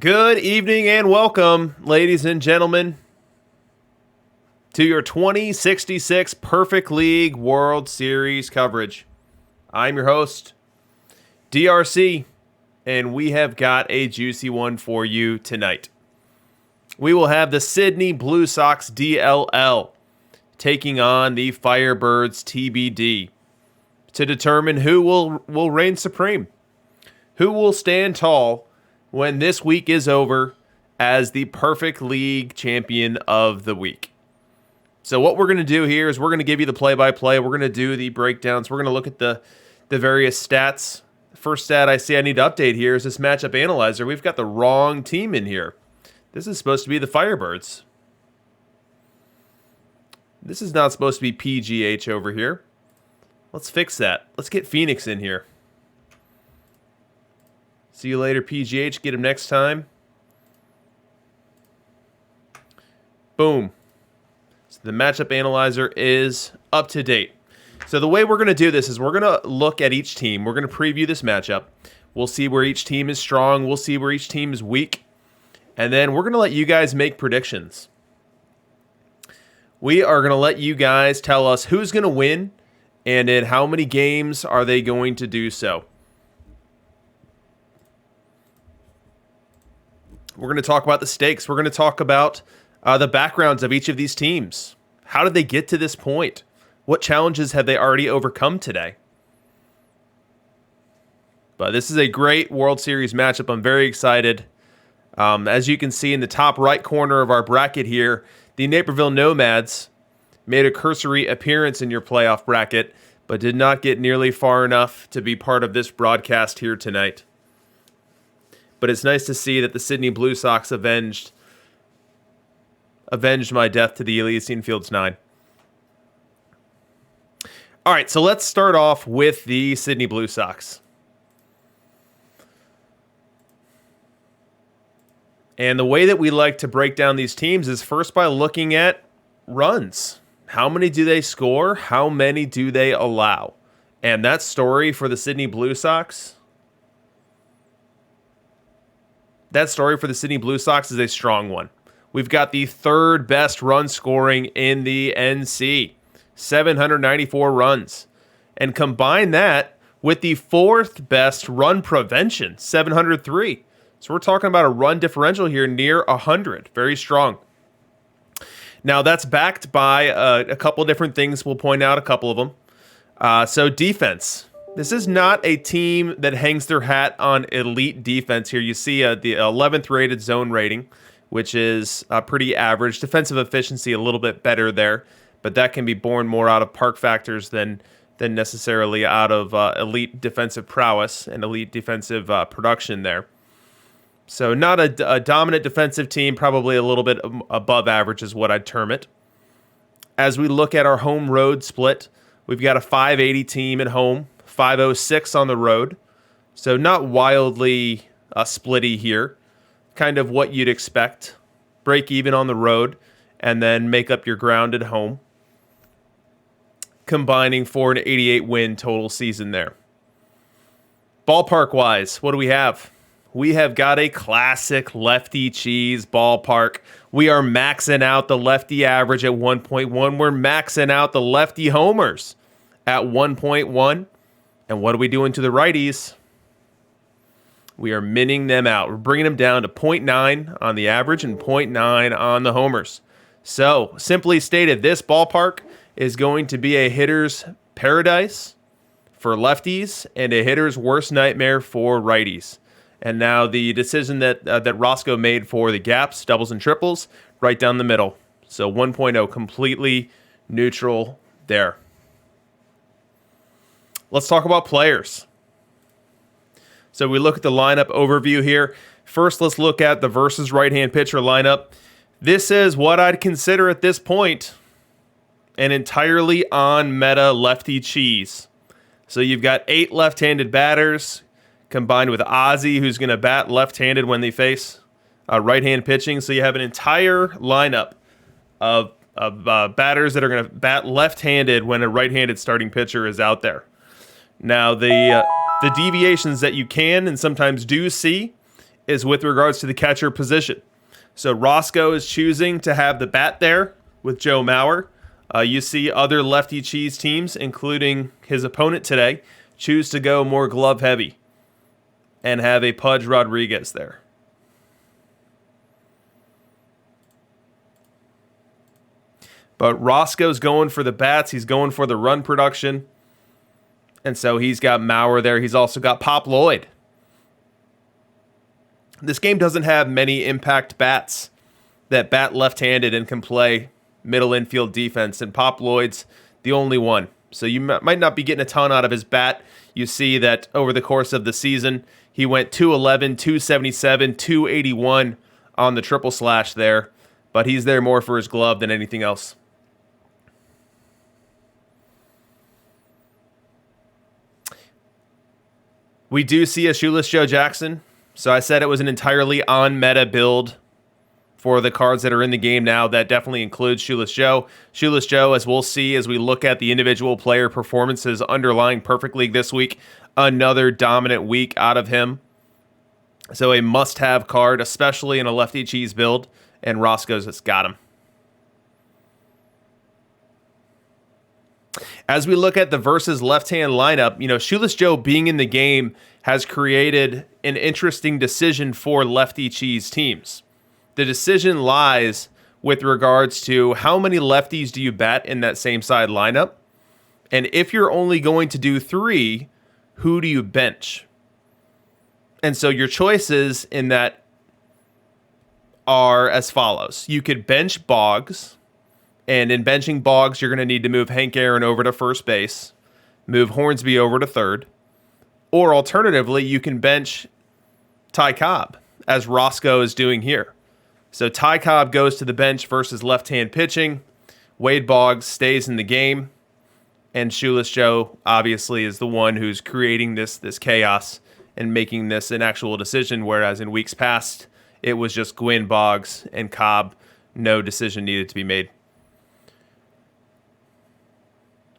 Good evening and welcome, ladies and gentlemen, to your 2066 Perfect League World Series coverage. I'm your host, DRC, and we have got a juicy one for you tonight. We will have the Sydney Blue Sox DLL taking on the Firebirds TBD to determine who will reign supreme, who will stand tall when this week is over as the Perfect League Champion of the Week. So what we're going to do here is we're going to give you the play-by-play. We're going to do the breakdowns. We're going to look at the various stats. The first stat I see I need to update here is this matchup analyzer. We've got the wrong team in here. This is supposed to be the Firebirds. This is not supposed to be PGH over here. Let's fix that. Let's get Phoenix in here. See you later, PGH. Get him next time. Boom. So the matchup analyzer is up to date. So the way we're going to do this is we're going to look at each team. We're going to preview this matchup. We'll see where each team is strong. We'll see where each team is weak. And then we're going to let you guys make predictions. We are going to let you guys tell us who's going to win and in how many games are they going to do so. We're going to talk about the stakes. We're going to talk about the backgrounds of each of these teams. How did they get to this point? What challenges have they already overcome today? But this is a great World Series matchup. I'm very excited. As you can see in the top right corner of our bracket here, the Naperville Nomads made a cursory appearance in your playoff bracket, but did not get nearly far enough to be part of this broadcast here tonight. But it's nice to see that the Sydney Blue Sox avenged my death to the Elysian Fields 9. All right, so let's start off with the Sydney Blue Sox. And the way that we like to break down these teams is first by looking at runs. How many do they score? How many do they allow? And that story for the Sydney Blue Sox, is a strong one. We've got the third best run scoring in the NC, 794 runs. And combine that with the fourth best run prevention, 703. So we're talking about a run differential here near 100. Very strong. Now that's backed by a couple different things. We'll point out a couple of them. So defense. This is not a team that hangs their hat on elite defense here. You see the 11th rated zone rating, which is pretty average. Defensive efficiency a little bit better there, but that can be born more out of park factors than necessarily out of elite defensive prowess and elite defensive production there. So not a dominant defensive team, probably a little bit above average is what I'd term it. As we look at our home road split, we've got a 580 team at home, 506 on the road. So not wildly splitty here. Kind of what you'd expect. Break even on the road and then make up your ground at home. Combining for an 88 win total season there. Ballpark-wise, what do we have? We have got a classic lefty cheese ballpark. We are maxing out the lefty average at 1.1. We're maxing out the lefty homers at 1.1. And what are we doing to the righties? We are minning them out. We're bringing them down to 0.9 on the average and 0.9 on the homers. So, simply stated, this ballpark is going to be a hitter's paradise for lefties and a hitter's worst nightmare for righties. And now the decision that Roscoe made for the gaps, doubles and triples, right down the middle. So 1.0, completely neutral there. Let's talk about players. So we look at the lineup overview here. First, let's look at the versus right-hand pitcher lineup. This is what I'd consider at this point an entirely on-meta lefty cheese. So you've got 8 left-handed batters, combined with Ozzie, who's going to bat left-handed when they face right-hand pitching. So you have an entire lineup of batters that are going to bat left-handed when a right-handed starting pitcher is out there. Now, the deviations that you can and sometimes do see is with regards to the catcher position. So Roscoe is choosing to have the bat there with Joe Mauer. You see other lefty cheese teams, including his opponent today, choose to go more glove heavy and have a Pudge Rodriguez there. But Roscoe's going for the bats. He's going for the run production. And so he's got Mauer there. He's also got Pop Lloyd. This game doesn't have many impact bats that bat left-handed and can play middle infield defense, and Pop Lloyd's the only one. So you might not be getting a ton out of his bat. You see that over the course of the season, he went 211, 277, 281 on the triple slash there, but he's there more for his glove than anything else. We do see a shoeless Joe Jackson. So I said it was an entirely on-meta build for the cards that are in the game now. That definitely includes Shoeless Joe. Shoeless Joe, as we'll see as we look at the individual player performances underlying Perfect League this week, another dominant week out of him. So a must-have card, especially in a lefty cheese build, and Roscoe's has got him. As we look at the versus left-hand lineup, Shoeless Joe being in the game has created an interesting decision for lefty cheese teams. The decision lies with regards to how many lefties do you bat in that same side lineup? And if you're only going to do 3, who do you bench? And so your choices in that are as follows. You could bench Boggs. And in benching Boggs, you're going to need to move Hank Aaron over to first base, move Hornsby over to third, or alternatively, you can bench Ty Cobb, as Roscoe is doing here. So Ty Cobb goes to the bench versus left-hand pitching. Wade Boggs stays in the game, and Shoeless Joe obviously is the one who's creating this chaos and making this an actual decision, whereas in weeks past, it was just Gwynn, Boggs, and Cobb. No decision needed to be made.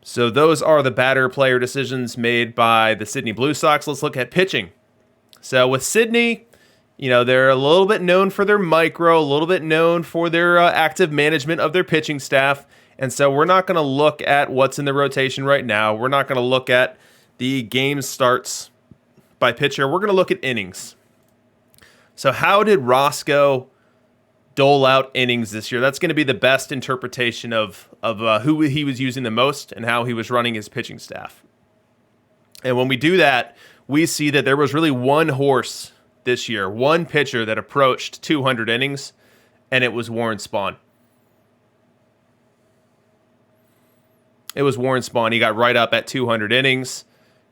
So those are the batter-player decisions made by the Sydney Blue Sox. Let's look at pitching. So with Sydney, they're a little bit known for their micro, a little bit known for their active management of their pitching staff. And so we're not going to look at what's in the rotation right now. We're not going to look at the game starts by pitcher. We're going to look at innings. So how did Roscoe dole out innings this year? That's going to be the best interpretation of who he was using the most and how he was running his pitching staff. And when we do that, we see that there was really one horse this year, one pitcher that approached 200 innings, and it was Warren Spahn. It was Warren Spahn. He got right up at 200 innings.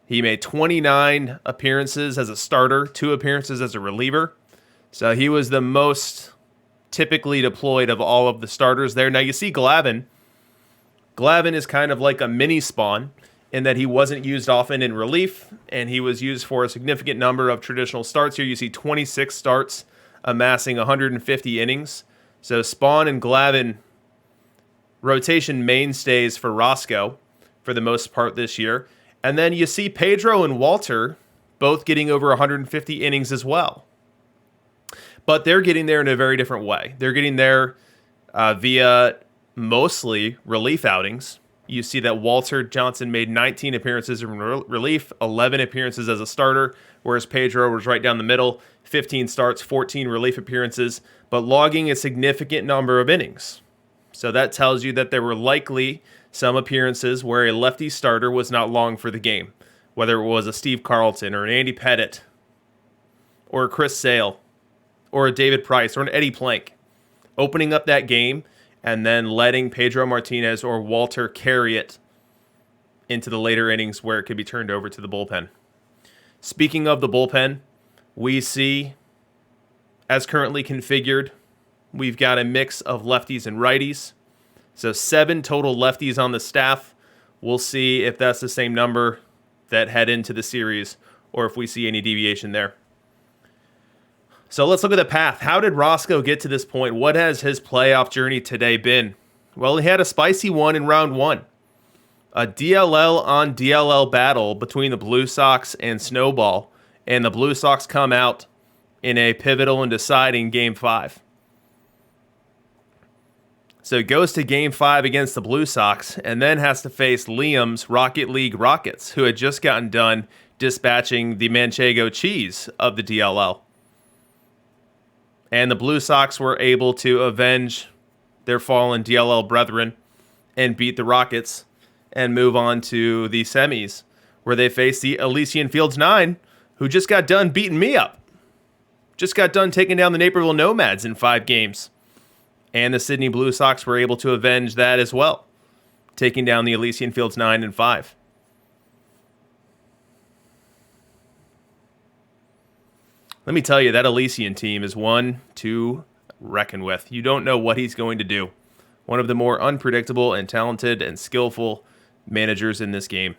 He made 29 appearances as a starter, 2 appearances as a reliever. So he was the most typically deployed of all of the starters there. Now you see Glavine. Glavine is kind of like a mini Spahn in that he wasn't used often in relief, and he was used for a significant number of traditional starts. Here you see 26 starts amassing 150 innings. So Spahn and Glavine, rotation mainstays for Roscoe for the most part this year. And then you see Pedro and Walter both getting over 150 innings as well. But they're getting there in a very different way. They're getting there via mostly relief outings. You see that Walter Johnson made 19 appearances in relief, 11 appearances as a starter, whereas Pedro was right down the middle, 15 starts, 14 relief appearances, but logging a significant number of innings. So that tells you that there were likely some appearances where a lefty starter was not long for the game, whether it was a Steve Carlton or an Andy Pettit or a Chris Sale or a David Price or an Eddie Plank, opening up that game and then letting Pedro Martinez or Walter carry it into the later innings where it could be turned over to the bullpen. Speaking of the bullpen, we see, as currently configured, we've got a mix of lefties and righties. So 7 total lefties on the staff. We'll see if that's the same number that head into the series or if we see any deviation there. So let's look at the path. How did Roscoe get to this point? What has his playoff journey today been? Well, he had a spicy one in round 1. A DLL on DLL battle between the Blue Sox and Snowball. And the Blue Sox come out in a pivotal and deciding Game 5. So it goes to Game 5 against the Blue Sox and then has to face Liam's Rocket League Rockets, who had just gotten done dispatching the Manchego Cheese of the DLL. And the Blue Sox were able to avenge their fallen DLL brethren and beat the Rockets and move on to the semis, where they face the Elysian Fields 9, who just got done beating me up. Just got done taking down the Naperville Nomads in 5 games. And the Sydney Blue Sox were able to avenge that as well, taking down the Elysian Fields 9 and 5. Let me tell you, that Elysian team is one to reckon with. You don't know what he's going to do. One of the more unpredictable and talented and skillful managers in this game.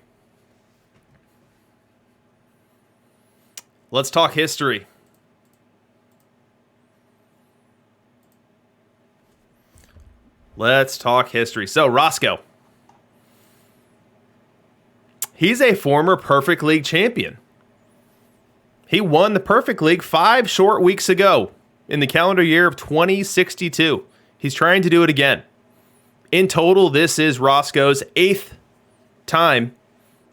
Let's talk history. So, Roscoe. He's a former Perfect League champion. He won the Perfect League 5 short weeks ago in the calendar year of 2062. He's trying to do it again. In total, this is Roscoe's 8th time,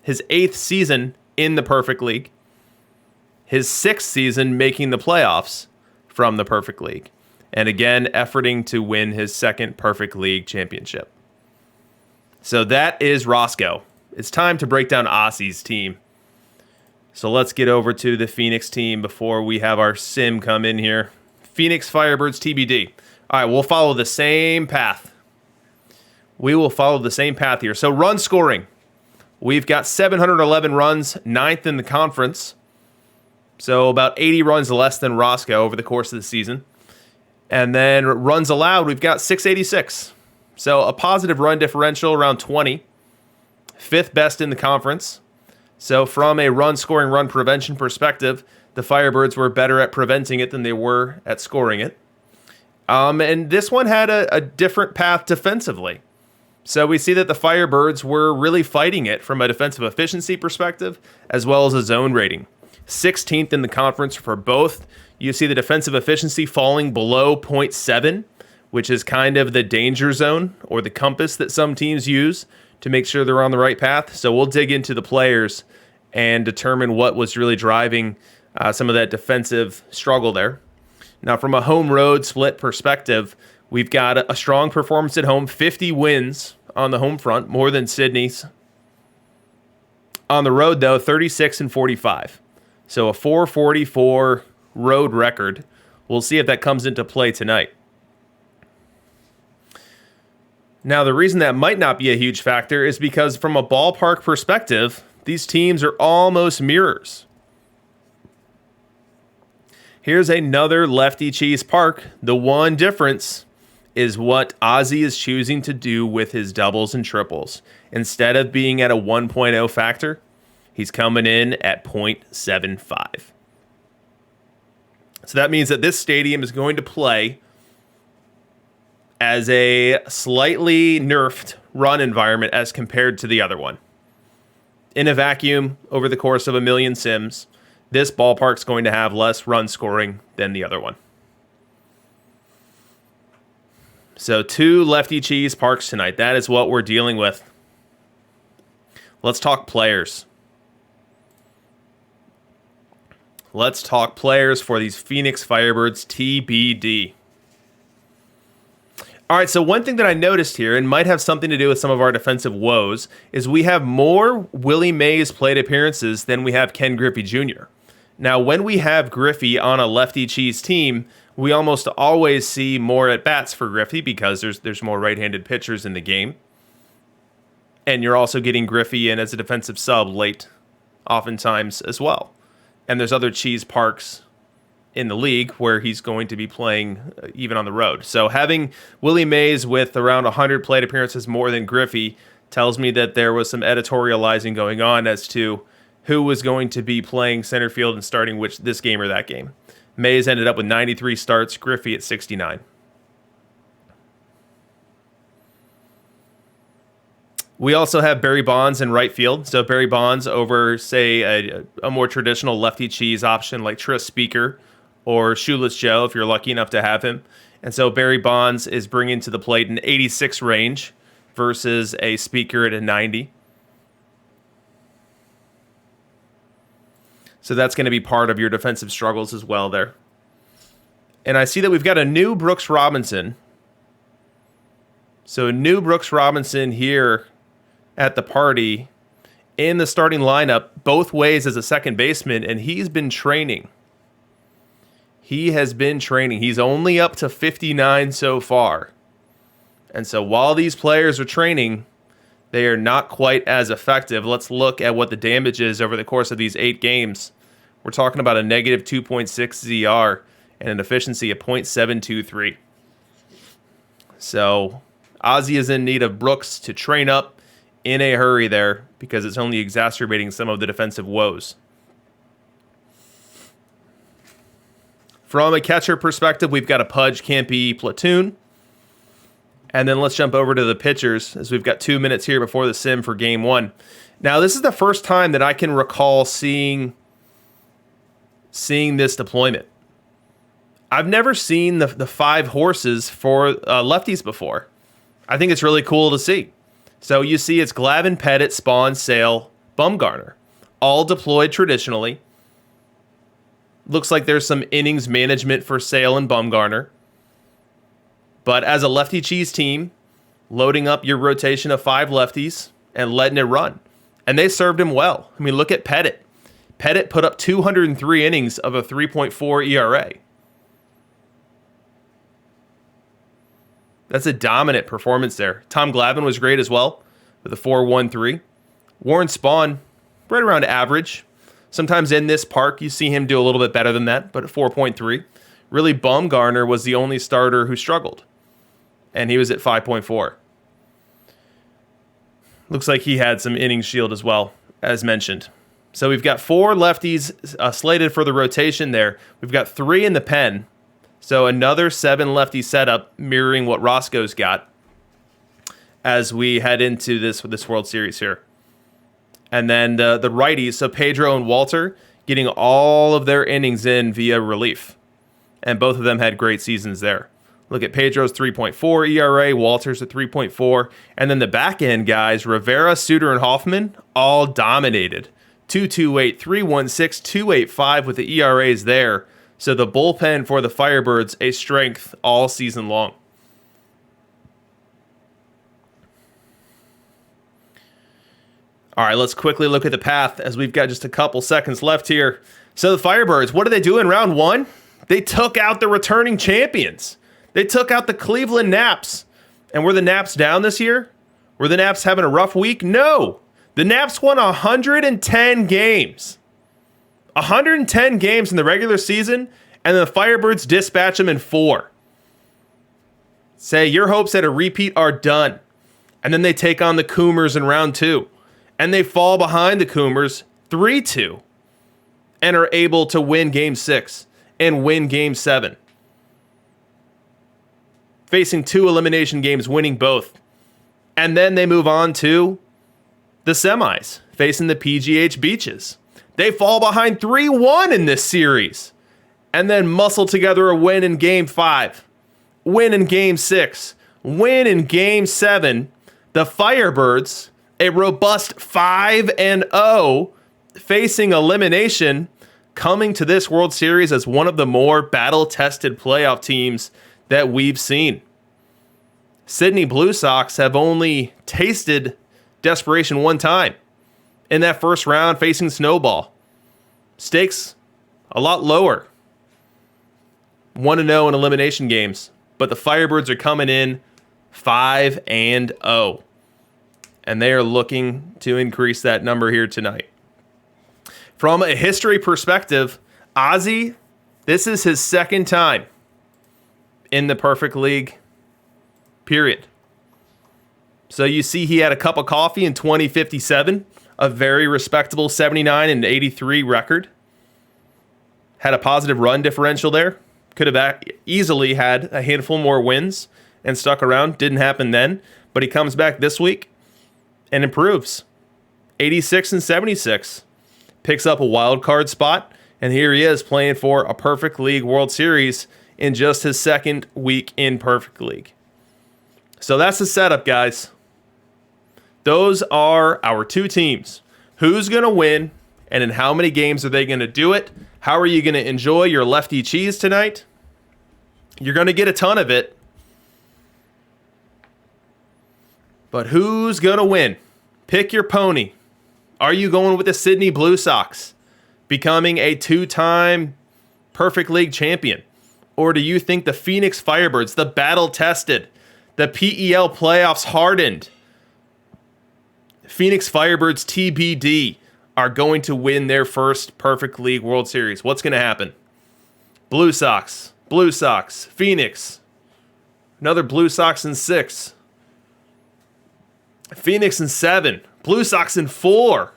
his 8th season in the Perfect League. His 6th season making the playoffs from the Perfect League. And again, efforting to win his 2nd Perfect League championship. So that is Roscoe. It's time to break down Aussie's team. So let's get over to the Phoenix team before we have our sim come in here. Phoenix Firebirds TBD. All right, we'll follow the same path. We will follow the same path here. So run scoring. We've got 711 runs, 9th in the conference. So about 80 runs less than Roscoe over the course of the season. And then runs allowed, we've got 686. So a positive run differential around 20. 5th best in the conference. So from a run scoring, run prevention perspective, the Firebirds were better at preventing it than they were at scoring it. And this one had a different path defensively. So we see that the Firebirds were really fighting it from a defensive efficiency perspective, as well as a zone rating. 16th in the conference for both. You see the defensive efficiency falling below 0.7, which is kind of the danger zone or the compass that some teams use to make sure they're on the right path. So we'll dig into the players and determine what was really driving some of that defensive struggle there. Now, from a home-road split perspective, we've got a strong performance at home, 50 wins on the home front, more than Sydney's. On the road, though, 36 and 45. So a 444 road record. We'll see if that comes into play tonight. Now, the reason that might not be a huge factor is because from a ballpark perspective, these teams are almost mirrors. Here's another lefty cheese park. The one difference is what Ozzie is choosing to do with his doubles and triples. Instead of being at a 1.0 factor, he's coming in at 0.75. So that means that this stadium is going to play as a slightly nerfed run environment as compared to the other one. In a vacuum, over the course of a million sims, this ballpark's going to have less run scoring than the other one. So 2 lefty cheese parks tonight. That is what we're dealing with. Let's talk players. Let's talk players for these Phoenix Firebirds TBD. All right, so one thing that I noticed here, and might have something to do with some of our defensive woes, is we have more Willie Mays plate appearances than we have Ken Griffey Jr. Now, when we have Griffey on a lefty cheese team, we almost always see more at-bats for Griffey because there's more right-handed pitchers in the game. And you're also getting Griffey in as a defensive sub late, oftentimes as well. And there's other cheese parks in the league where he's going to be playing even on the road. So having Willie Mays with around 100 plate appearances more than Griffey tells me that there was some editorializing going on as to who was going to be playing center field and starting this game or that game. Mays ended up with 93 starts, Griffey at 69. We also have Barry Bonds in right field. So Barry Bonds over, say, a more traditional lefty cheese option like Tris Speaker or Shoeless Joe if you're lucky enough to have him. And so Barry Bonds is bringing to the plate an 86 range versus a Speaker at a 90. So that's going to be part of your defensive struggles as well there. And I see that we've got a new Brooks Robinson. So a new Brooks Robinson here at the party in the starting lineup, both ways as a second baseman, and he's been training. He has been training. He's only up to 59 so far. And so while these players are training, they are not quite as effective. Let's look at what the damage is over the course of these 8 games. We're talking about a negative 2.6 ZR and an efficiency of .723. So Ozzie is in need of Brooks to train up in a hurry there because it's only exacerbating some of the defensive woes. From a catcher perspective, we've got a Pudge Campy platoon. And then let's jump over to the pitchers as we've got 2 minutes here before the sim for game 1. Now, this is the first time that I can recall seeing this deployment. I've never seen the 5 horses for lefties before. I think it's really cool to see. So you see it's Glavine, Pettit, Spawn, Sale, Bumgarner, all deployed traditionally. Looks like there's some innings management for Sale and Bumgarner. But as a lefty cheese team, loading up your rotation of 5 lefties and letting it run. And they served him well. I mean, look at Pettit. Pettit put up 203 innings of a 3.4 ERA. That's a dominant performance there. Tom Glavine was great as well with a 4.13. Warren Spahn, right around average. Sometimes in this park, you see him do a little bit better than that, but at 4.3. Really, Bumgarner was the only starter who struggled, and he was at 5.4. Looks like he had some inning shield as well, as mentioned. So we've got 4 lefties slated for the rotation there. We've got 3 in the pen. So another 7 lefty setup, mirroring what Roscoe's got as we head into this World Series here. And then the righties, so Pedro and Walter, getting all of their innings in via relief. And both of them had great seasons there. Look at Pedro's 3.4 ERA, Walter's at 3.4. And then the back end guys, Rivera, Suter, and Hoffman, all dominated. 2.28, 3.16, 2.85 with the ERAs there. So the bullpen for the Firebirds, a strength all season long. All right, let's quickly look at the path as we've got just a couple seconds left here. So the Firebirds, what did they do in round 1? They took out the returning champions. They took out the Cleveland Naps. And were the Naps down this year? Were the Naps having a rough week? No. The Naps won 110 games. 110 games in the regular season, and the Firebirds dispatch them in 4. Say your hopes at a repeat are done. And then they take on the Coomers in round 2. And they fall behind the Coomers 3-2 and are able to win game 6 and win game 7. Facing 2 elimination games, winning both. And then they move on to the semis, facing the PGH Beaches. They fall behind 3-1 in this series and then muscle together a win in game 5, win in game 6, win in game 7. The Firebirds, a robust 5-0, facing elimination, coming to this World Series as one of the more battle-tested playoff teams that we've seen. Sydney Blue Sox have only tasted desperation one time in that first round facing Snowball. Stakes a lot lower. 1-0 in elimination games. But the Firebirds are coming in 5-0. And they are looking to increase that number here tonight. From a history perspective, Ozzie, this is his second time in the perfect league, period. So you see he had a cup of coffee in 2057, a very respectable 79-83 record. Had a positive run differential there. Could have easily had a handful more wins and stuck around. Didn't happen then, but he comes back this week and improves. 86-76. Picks up a wild card spot And here he is playing for a Perfect League World Series in just his second week in Perfect League. So that's the setup, guys. Those are our two teams. Who's going to win, and in how many games are they going to do it? How are you going to enjoy your lefty cheese tonight? You're going to get a ton of it. But who's going to win? Pick your pony. Are you going with the Sydney Blue Sox, becoming a 2-time Perfect League champion? Or do you think the Phoenix Firebirds, the battle-tested, the PEL playoffs hardened Phoenix Firebirds TBD are going to win their first Perfect League World Series? What's going to happen? Blue Sox, Phoenix, another Blue Sox in 6, Phoenix in 7, Blue Sox in 4,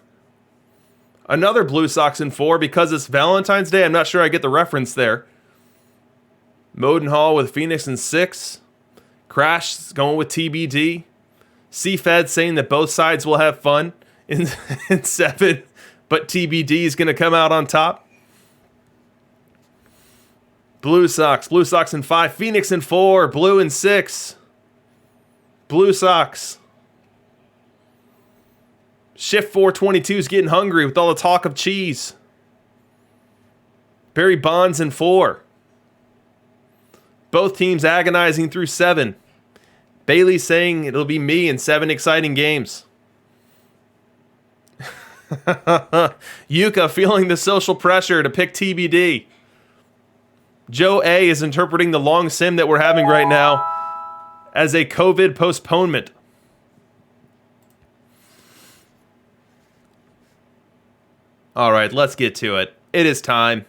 another Blue Sox in 4 because it's Valentine's Day. I'm not sure I get the reference there. Modenhall with Phoenix in 6, Crash going with TBD, C-Fed saying that both sides will have fun in 7, but TBD is going to come out on top. Blue Sox in 5, Phoenix in 4, Blue in 6, Blue Sox. Shift 422 is getting hungry with all the talk of cheese. Barry Bonds in 4. Both teams agonizing through 7. Bailey saying it'll be me in 7 exciting games. Yuka feeling the social pressure to pick TBD. Joe A is interpreting the long sim that we're having right now as a COVID postponement. All right, let's get to it. It is time.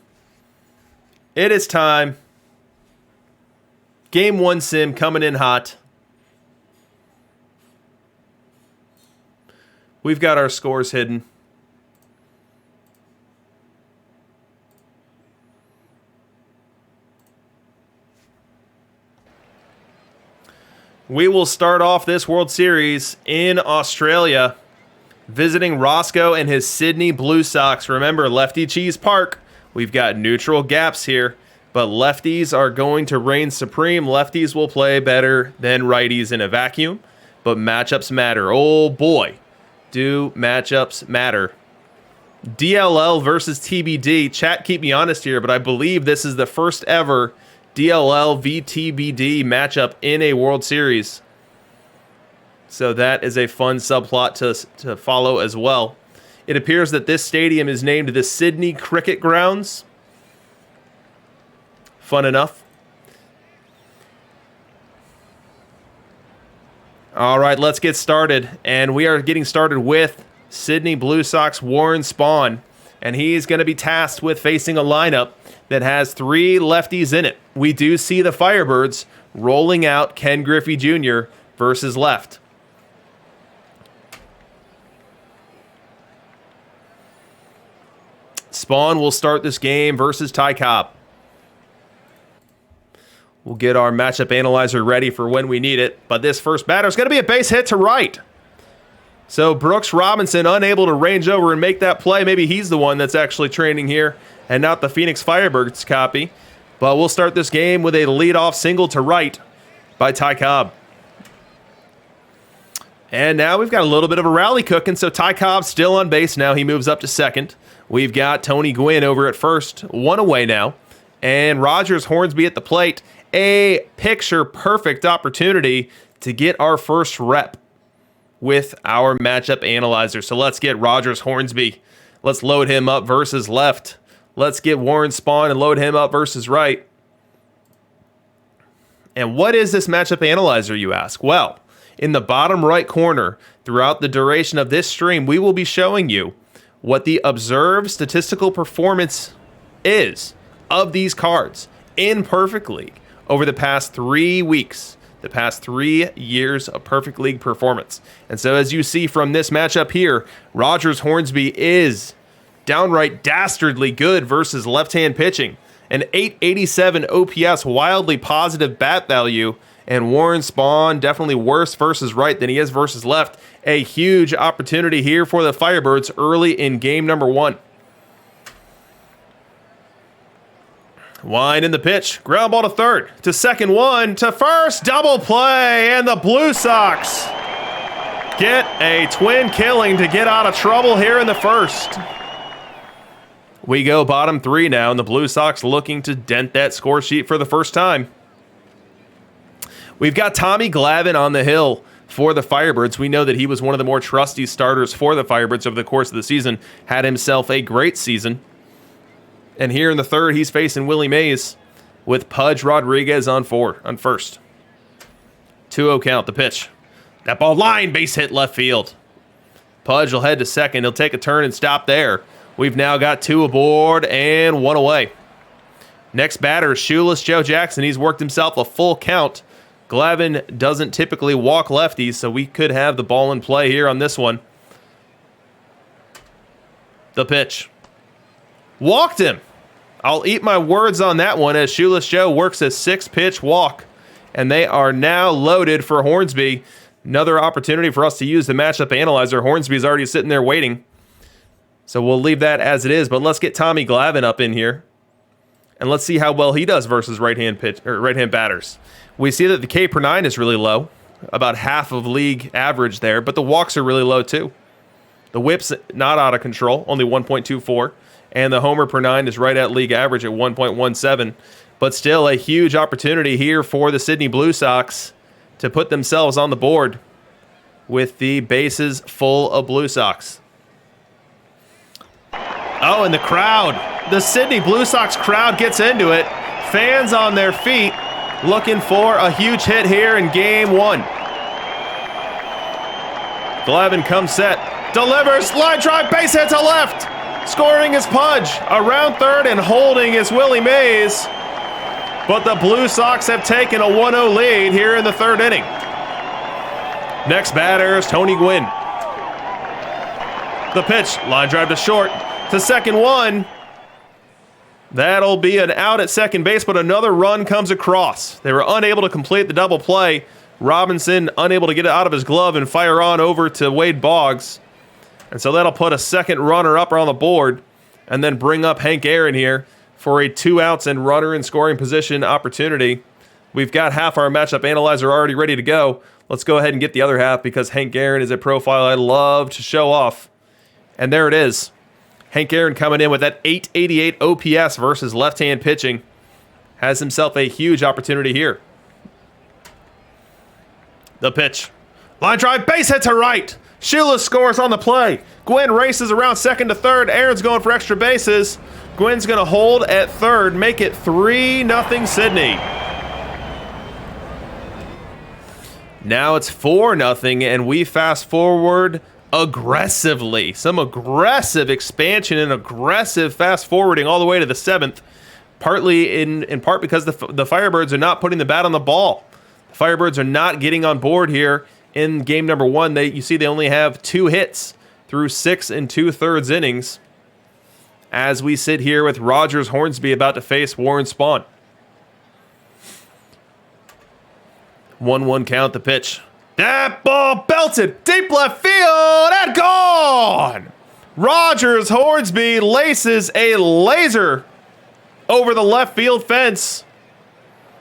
Game 1 sim coming in hot. We've got our scores hidden. We will start off this World Series in Australia, visiting Roscoe and his Sydney Blue Sox. Remember, Lefty Cheese Park. We've got neutral gaps here, but lefties are going to reign supreme. Lefties will play better than righties in a vacuum, but matchups matter. Oh boy, do matchups matter. DLL versus TBD. Chat, keep me honest here, but I believe this is the first ever DLL v TBD matchup in a World Series. So that is a fun subplot to follow as well. It appears that this stadium is named the Sydney Cricket Grounds. Fun enough. All right, let's get started. And we are getting started with Sydney Blue Sox Warren Spahn. And he's going to be tasked with facing a lineup that has 3 lefties in it. We do see the Firebirds rolling out Ken Griffey Jr. versus left. Spahn will start this game versus Ty Cobb. We'll get our matchup analyzer ready for when we need it, but this first batter is going to be a base hit to right. So Brooks Robinson unable to range over and make that play. Maybe he's the one that's actually training here and not the Phoenix Firebirds copy. But we'll start this game with a leadoff single to right by Ty Cobb. And now we've got a little bit of a rally cooking, so Ty Cobb's still on base now. He moves up to second. We've got Tony Gwynn over at first, 1 away now. And Rogers Hornsby at the plate. A picture-perfect opportunity to get our first rep with our matchup analyzer. So let's get Rogers Hornsby. Let's load him up versus left. Let's get Warren Spahn and load him up versus right. And what is this matchup analyzer, you ask? Well, in the bottom right corner, throughout the duration of this stream, we will be showing you what the observed statistical performance is of these cards in Perfect League over the past 3 weeks, the past 3 years of Perfect League performance. And so as you see from this matchup here, Rogers Hornsby is downright dastardly good versus left-hand pitching. An 887 OPS, wildly positive bat value, and Warren Spahn definitely worse versus right than he is versus left. A huge opportunity here for the Firebirds early in game number 1. Wind in the pitch. Ground ball to third. To second, one. To first. Double play. And the Blue Sox get a twin killing to get out of trouble here in the first. We go bottom 3 now, and the Blue Sox looking to dent that score sheet for the first time. We've got Tommy Glavine on the hill for the Firebirds. We know that he was one of the more trusty starters for the Firebirds over the course of the season. Had himself a great season. And here in the third, he's facing Willie Mays with Pudge Rodriguez on first. 2-0 count, the pitch. That ball line, base hit left field. Pudge will head to second. He'll take a turn and stop there. We've now got 2 aboard and 1 away. Next batter is Shoeless Joe Jackson. He's worked himself a full count. Glavine doesn't typically walk lefties, so we could have the ball in play here on this one. The pitch. Walked him. I'll eat my words on that one as Shoeless Joe works a 6-pitch walk. And they are now loaded for Hornsby. Another opportunity for us to use the matchup analyzer. Hornsby's already sitting there waiting. So we'll leave that as it is, but let's get Tommy Glavine up in here. And let's see how well he does versus right-hand batters. We see that the K per 9 is really low, about half of league average there, but the walks are really low too. The whip's not out of control, only 1.24, and the homer per 9 is right at league average at 1.17. But still a huge opportunity here for the Sydney Blue Sox to put themselves on the board with the bases full of Blue Sox. Oh, and the crowd. The Sydney Blue Sox crowd gets into it. Fans on their feet looking for a huge hit here in game 1. Glavine comes set. Delivers. Line drive. Base hit to left. Scoring is Pudge. Around third and holding is Willie Mays. But the Blue Sox have taken a 1-0 lead here in the third inning. Next batter is Tony Gwynn. The pitch. Line drive to short. To second, one. That'll be an out at second base, but another run comes across. They were unable to complete the double play. Robinson unable to get it out of his glove and fire on over to Wade Boggs. And so that'll put a second runner up on the board and then bring up Hank Aaron here for a 2 outs and runner in scoring position opportunity. We've got half our matchup analyzer already ready to go. Let's go ahead and get the other half because Hank Aaron is a profile I love to show off. And there it is. Hank Aaron coming in with that 888 OPS versus left-hand pitching. Has himself a huge opportunity here. The pitch. Line drive, base hit to right. Sheila scores on the play. Gwynn races around second to third. Aaron's going for extra bases. Gwynn's going to hold at third, make it 3-0 Sydney. Now it's 4-0, and we fast forward aggressively. Some aggressive expansion and aggressive fast forwarding all the way to the 7th, partly in part because the Firebirds are not putting the bat on the ball. The Firebirds are not getting on board here in game number 1. You see they only have 2 hits through 6 2/3 innings as we sit here with Rogers Hornsby about to face Warren Spahn. 1-1 count, the pitch. That ball belted deep left field and gone. Rogers Hornsby laces a laser over the left field fence.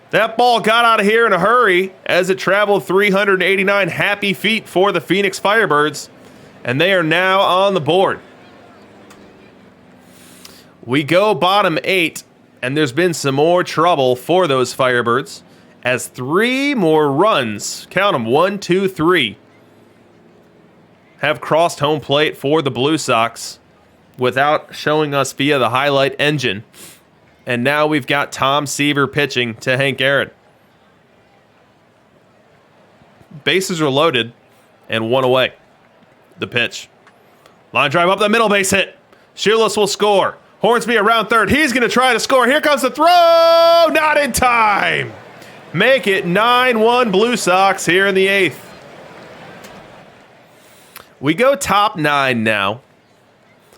That ball got out of here in a hurry as it traveled 389 happy feet for the Phoenix Firebirds, and they are now on the board. We go bottom 8, and there's been some more trouble for those Firebirds as 3 more runs, count them, 1, 2, 3, have crossed home plate for the Blue Sox without showing us via the highlight engine. And now we've got Tom Seaver pitching to Hank Aaron. Bases are loaded and 1 away. The pitch. Line drive up the middle, base hit. Shoeless will score. Hornsby around third. He's going to try to score. Here comes the throw. Not in time. Make it 9-1 Blue Sox here in the 8th. We go top 9 now.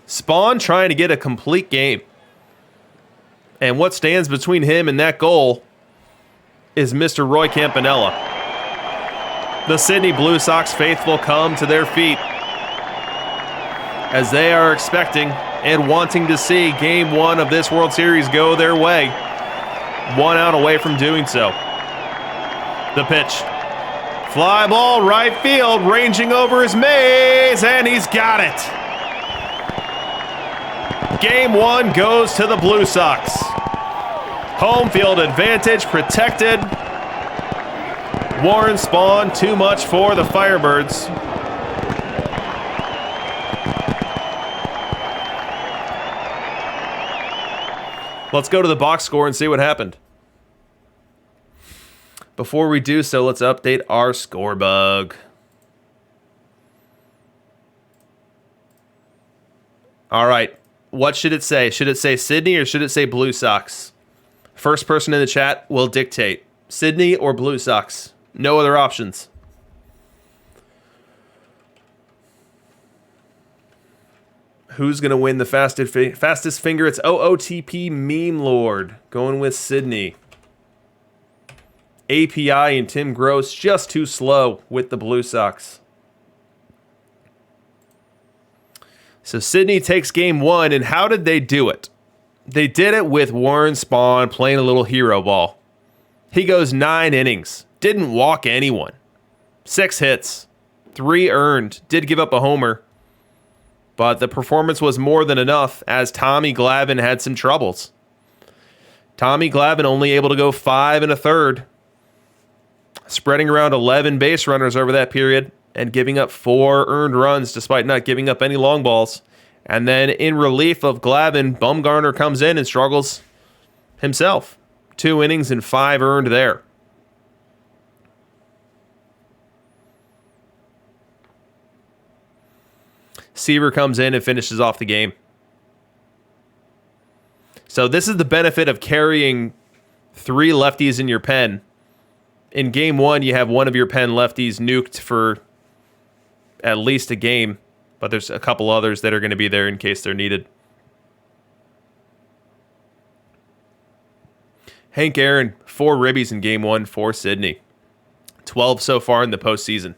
Spahn trying to get a complete game. And what stands between him and that goal is Mr. Roy Campanella. The Sydney Blue Sox faithful come to their feet as they are expecting and wanting to see Game 1 of this World Series go their way. 1 out away from doing so. The pitch. Fly ball, right field, ranging over his maze, and he's got it. Game 1 goes to the Blue Sox. Home field advantage protected. Warren Spahn, too much for the Firebirds. Let's go to the box score and see what happened. Before we do so, let's update our score bug. All right, what should it say? Should it say Sydney or should it say Blue Sox? First person in the chat will dictate. Sydney or Blue Sox. No other options. Who's going to win the fastest finger? It's OOTP Meme Lord going with Sydney. API and Tim Gross just too slow with the Blue Sox. So Sydney takes game 1, and how did they do it? They did it with Warren Spahn playing a little hero ball. He goes 9 innings, didn't walk anyone. 6 hits, 3 earned, did give up a homer. But the performance was more than enough as Tommy Glavine had some troubles. Tommy Glavine only able to go 5 1/3, spreading around 11 base runners over that period and giving up 4 earned runs despite not giving up any long balls. And then in relief of Glavine, Bumgarner comes in and struggles himself. 2 innings and 5 earned there. Seaver comes in and finishes off the game. So this is the benefit of carrying 3 lefties in your pen. In game 1, you have one of your pen lefties nuked for at least a game, but there's a couple others that are going to be there in case they're needed. Hank Aaron, 4 ribbies in game 1 for Sydney. 12 so far in the postseason.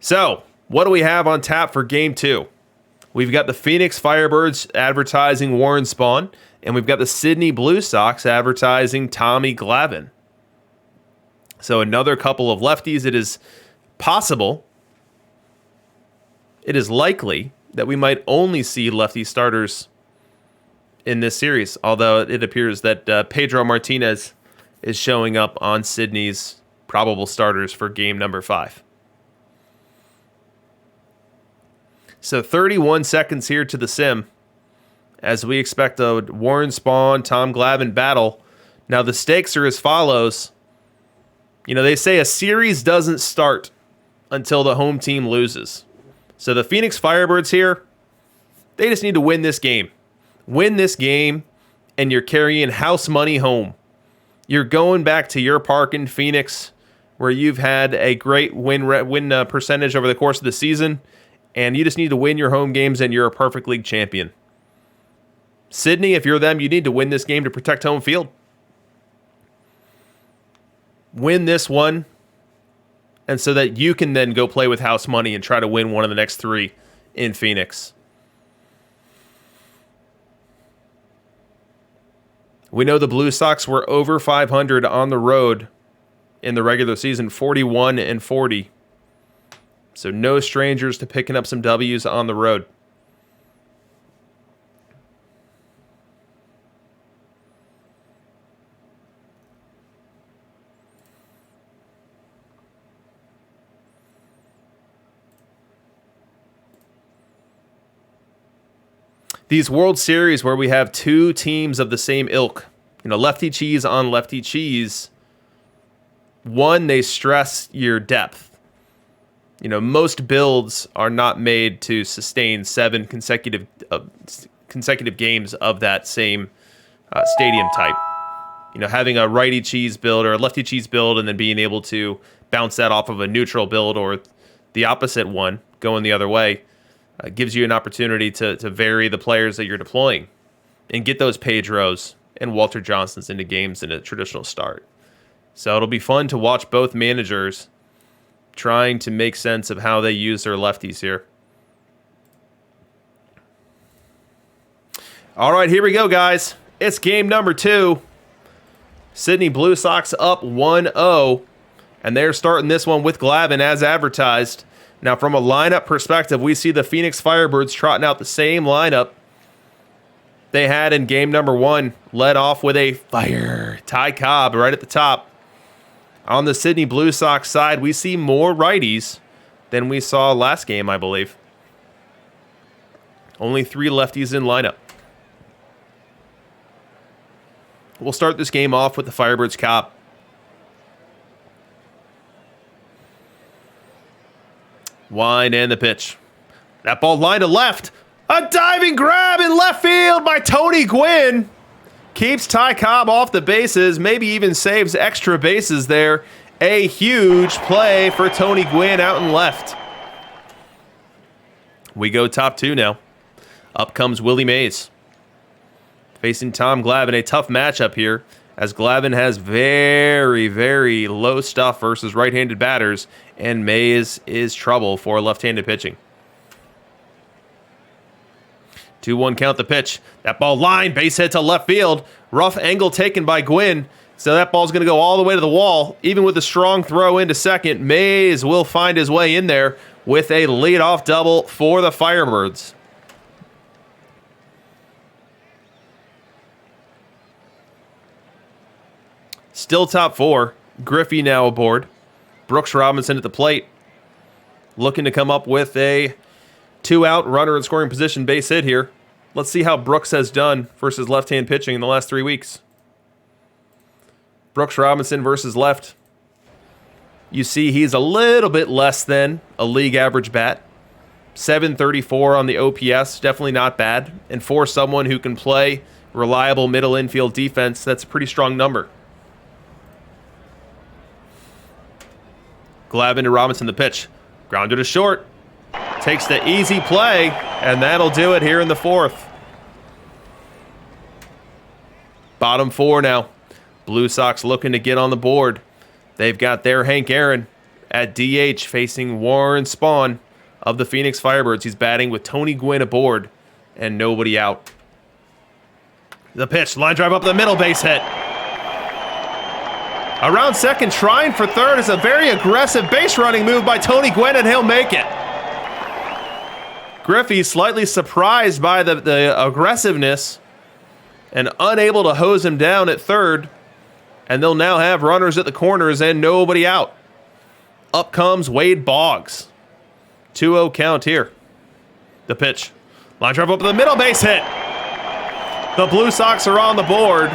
So, what do we have on tap for game 2? We've got the Phoenix Firebirds advertising Warren Spahn, and we've got the Sydney Blue Sox advertising Tommy Glavine. So another couple of lefties. It is possible, it is likely that we might only see lefty starters in this series, although it appears that Pedro Martinez is showing up on Sydney's probable starters for game number 5. So 31 seconds here to the sim as we expect a Warren Spahn, Tom Glavine battle. Now the stakes are as follows. You know, they say a series doesn't start until the home team loses. So the Phoenix Firebirds here, they just need to win this game. Win this game, and you're carrying house money home. You're going back to your park in Phoenix, where you've had a great win percentage over the course of the season, and you just need to win your home games, and you're a perfect league champion. Sydney, if you're them, you need to win this game to protect home field. Win this one, and so that you can then go play with house money and try to win one of the next 3 in Phoenix. We know the Blue Sox were over 500 on the road in the regular season, 41-40. So no strangers to picking up some W's on the road. These World Series where we have 2 teams of the same ilk, you know, lefty cheese on lefty cheese, one, they stress your depth. You know, most builds are not made to sustain 7 consecutive games of that same stadium type. You know, having a righty cheese build or a lefty cheese build and then being able to bounce that off of a neutral build or the opposite one going the other way gives you an opportunity to vary the players that you're deploying and get those Pedros and Walter Johnsons into games in a traditional start. So it'll be fun to watch both managers trying to make sense of how they use their lefties here. All right, here we go, guys. It's game number 2. Sydney Blue Sox up 1-0, and they're starting this one with Glavine as advertised. Now, from a lineup perspective, we see the Phoenix Firebirds trotting out the same lineup they had in game number 1, led off with a fire Ty Cobb right at the top. On the Sydney Blue Sox side, we see more righties than we saw last game, I believe. Only 3 lefties in lineup. We'll start this game off with the Firebirds Cobb. Wind and the pitch. That ball lined to left. A diving grab in left field by Tony Gwynn. Keeps Ty Cobb off the bases, maybe even saves extra bases there. A huge play for Tony Gwynn out in left. We go top 2 now. Up comes Willie Mays, facing Tom Glavine. A tough matchup here, as Glavine has very, very low stuff versus right-handed batters, and Mays is trouble for left-handed pitching. 2-1 count the pitch. That ball lined, base hit to left field. Rough angle taken by Gwynn, so that ball's going to go all the way to the wall. Even with a strong throw into second, Mays will find his way in there with a leadoff double for the Firebirds. Still top 4. Griffey now aboard. Brooks Robinson at the plate, looking to come up with a 2-out runner in scoring position base hit here. Let's see how Brooks has done versus left-hand pitching in the last 3 weeks. Brooks Robinson versus left. You see he's a little bit less than a league average bat. 734 on the OPS, definitely not bad. And for someone who can play reliable middle infield defense, that's a pretty strong number. Glavine to Robinson the pitch. Grounded to short. Takes the easy play, and that'll do it here in the 4th. Bottom 4 now. Blue Sox looking to get on the board. They've got their Hank Aaron at DH facing Warren Spahn of the Phoenix Firebirds. He's batting with Tony Gwynn aboard and nobody out. The pitch, line drive up the middle, base hit. Around second, trying for third is a very aggressive base running move by Tony Gwynn, and he'll make it. Griffey slightly surprised by the aggressiveness and unable to hose him down at third, and they'll now have runners at the corners and nobody out. Up comes Wade Boggs. 2-0 count here. The pitch. Line drive up the middle, base hit. The Blue Sox are on the board,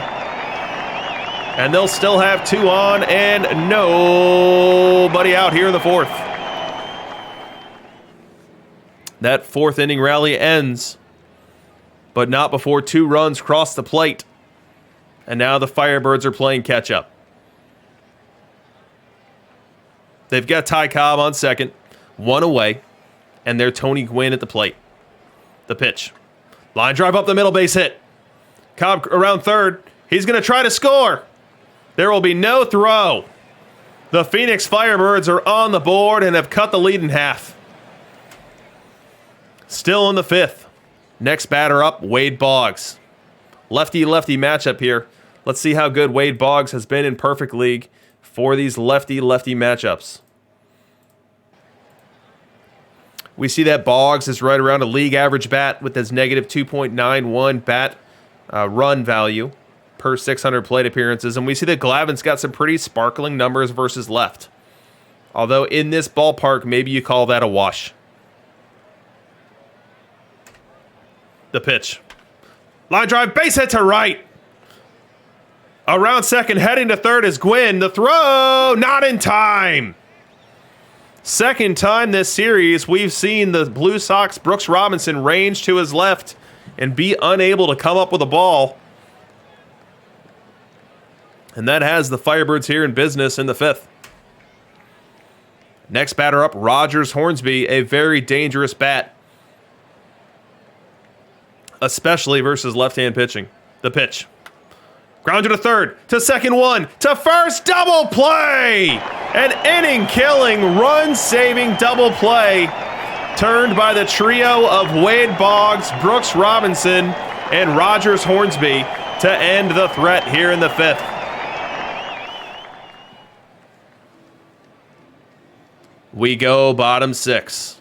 and they'll still have 2 on and nobody out here in the 4th. That 4th inning rally ends, but not before 2 runs cross the plate. And now the Firebirds are playing catch-up. They've got Ty Cobb on second, 1 away, and they're Tony Gwynn at the plate. The pitch. Line drive up the middle, base hit. Cobb around third. He's going to try to score. There will be no throw. The Phoenix Firebirds are on the board and have cut the lead in half. Still in the 5th. Next batter up, Wade Boggs. Lefty-lefty matchup here. Let's see how good Wade Boggs has been in Perfect League for these lefty-lefty matchups. We see that Boggs is right around a league average bat with his negative 2.91 bat run value per 600 plate appearances. And we see that Glavine's got some pretty sparkling numbers versus left. Although in this ballpark, maybe you call that a wash. The pitch. Line drive, base hit to right. Around second, heading to third is Gwynn. The throw, not in time. Second time this series, we've seen the Blue Sox, Brooks Robinson, range to his left and be unable to come up with a ball. And that has the Firebirds here in business in the 5th. Next batter up, Rogers Hornsby, a very dangerous bat, especially versus left-hand pitching. The pitch. Grounder to third, to second one, to first, double play! An inning-killing, run-saving double play turned by the trio of Wade Boggs, Brooks Robinson, and Rogers Hornsby to end the threat here in the 5th. We go bottom 6.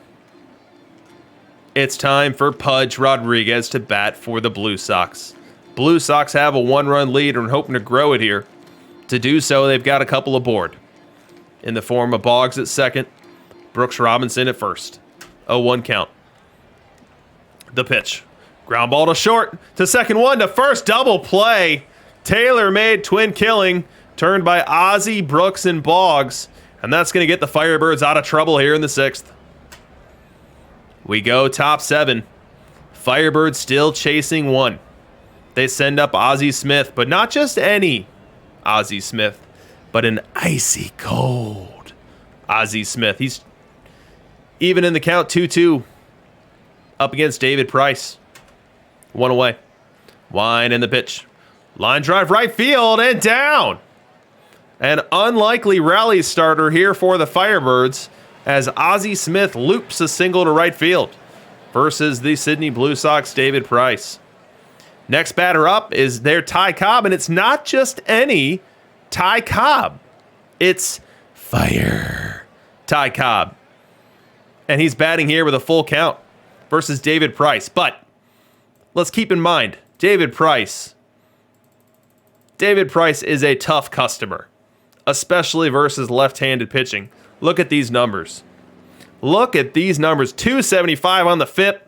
It's time for Pudge Rodriguez to bat for the Blue Sox. Blue Sox have a 1-run lead and are hoping to grow it here. To do so, they've got a couple aboard. In the form of Boggs at second, Brooks Robinson at first. 0-1 count. The pitch. Ground ball to short, to second one, to first, double play. Tailor-made twin killing, turned by Ozzie, Brooks, and Boggs. And that's going to get the Firebirds out of trouble here in the 6th. We go top 7. Firebirds still chasing 1. They send up Ozzie Smith, but not just any Ozzie Smith, but an icy cold Ozzie Smith. He's even in the count 2-2 up against David Price. 1 away. Wine in the pitch. Line drive right field and down. An unlikely rally starter here for the Firebirds as Ozzie Smith loops a single to right field versus the Sydney Blue Sox David Price. Next batter up is their Ty Cobb, and it's not just any Ty Cobb. It's Fire Ty Cobb. And he's batting here with a full count versus David Price. But let's keep in mind, David Price is a tough customer, especially versus left-handed pitching. Look at these numbers. 275 on the FIP,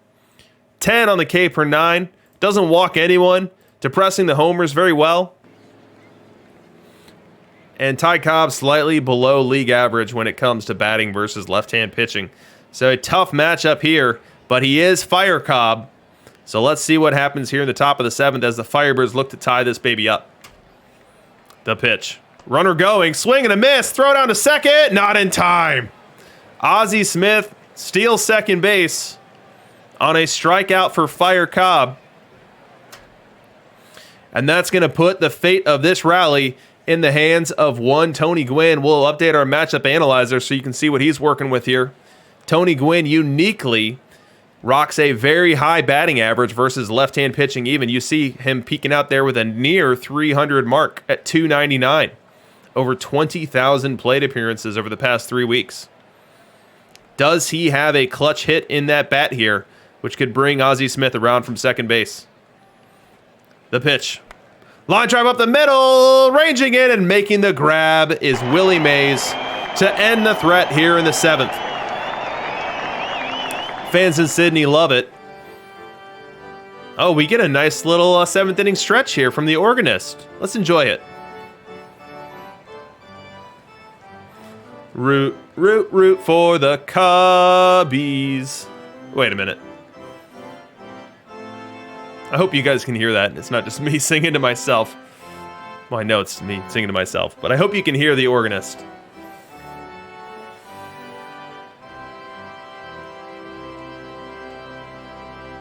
10 on the K per 9. Doesn't walk anyone, depressing the homers very well. And Ty Cobb slightly below league average when it comes to batting versus left-hand pitching. So a tough matchup here, but he is Fire Cobb. So let's see what happens here in the top of the 7th as the Firebirds look to tie this baby up. The pitch. Runner going, swing and a miss, throw down to second, not in time. Ozzie Smith steals second base on a strikeout for Fire Cobb. And that's going to put the fate of this rally in the hands of one Tony Gwynn. We'll update our matchup analyzer so you can see what he's working with here. Tony Gwynn uniquely rocks a very high batting average versus left-hand pitching even. You see him peeking out there with a near 300 mark at 299. Over 20,000 plate appearances over the past 3 weeks. Does he have a clutch hit in that bat here, which could bring Ozzie Smith around from second base? The pitch. Line drive up the middle, ranging in and making the grab is Willie Mays to end the threat here in the 7th. Fans in Sydney love it. Oh, we get a nice little 7th inning stretch here from the organist. Let's enjoy it. Root, root, root for the Cubbies. Wait a minute. I hope you guys can hear that. It's not just me singing to myself. Well, I know it's me singing to myself, but I hope you can hear the organist.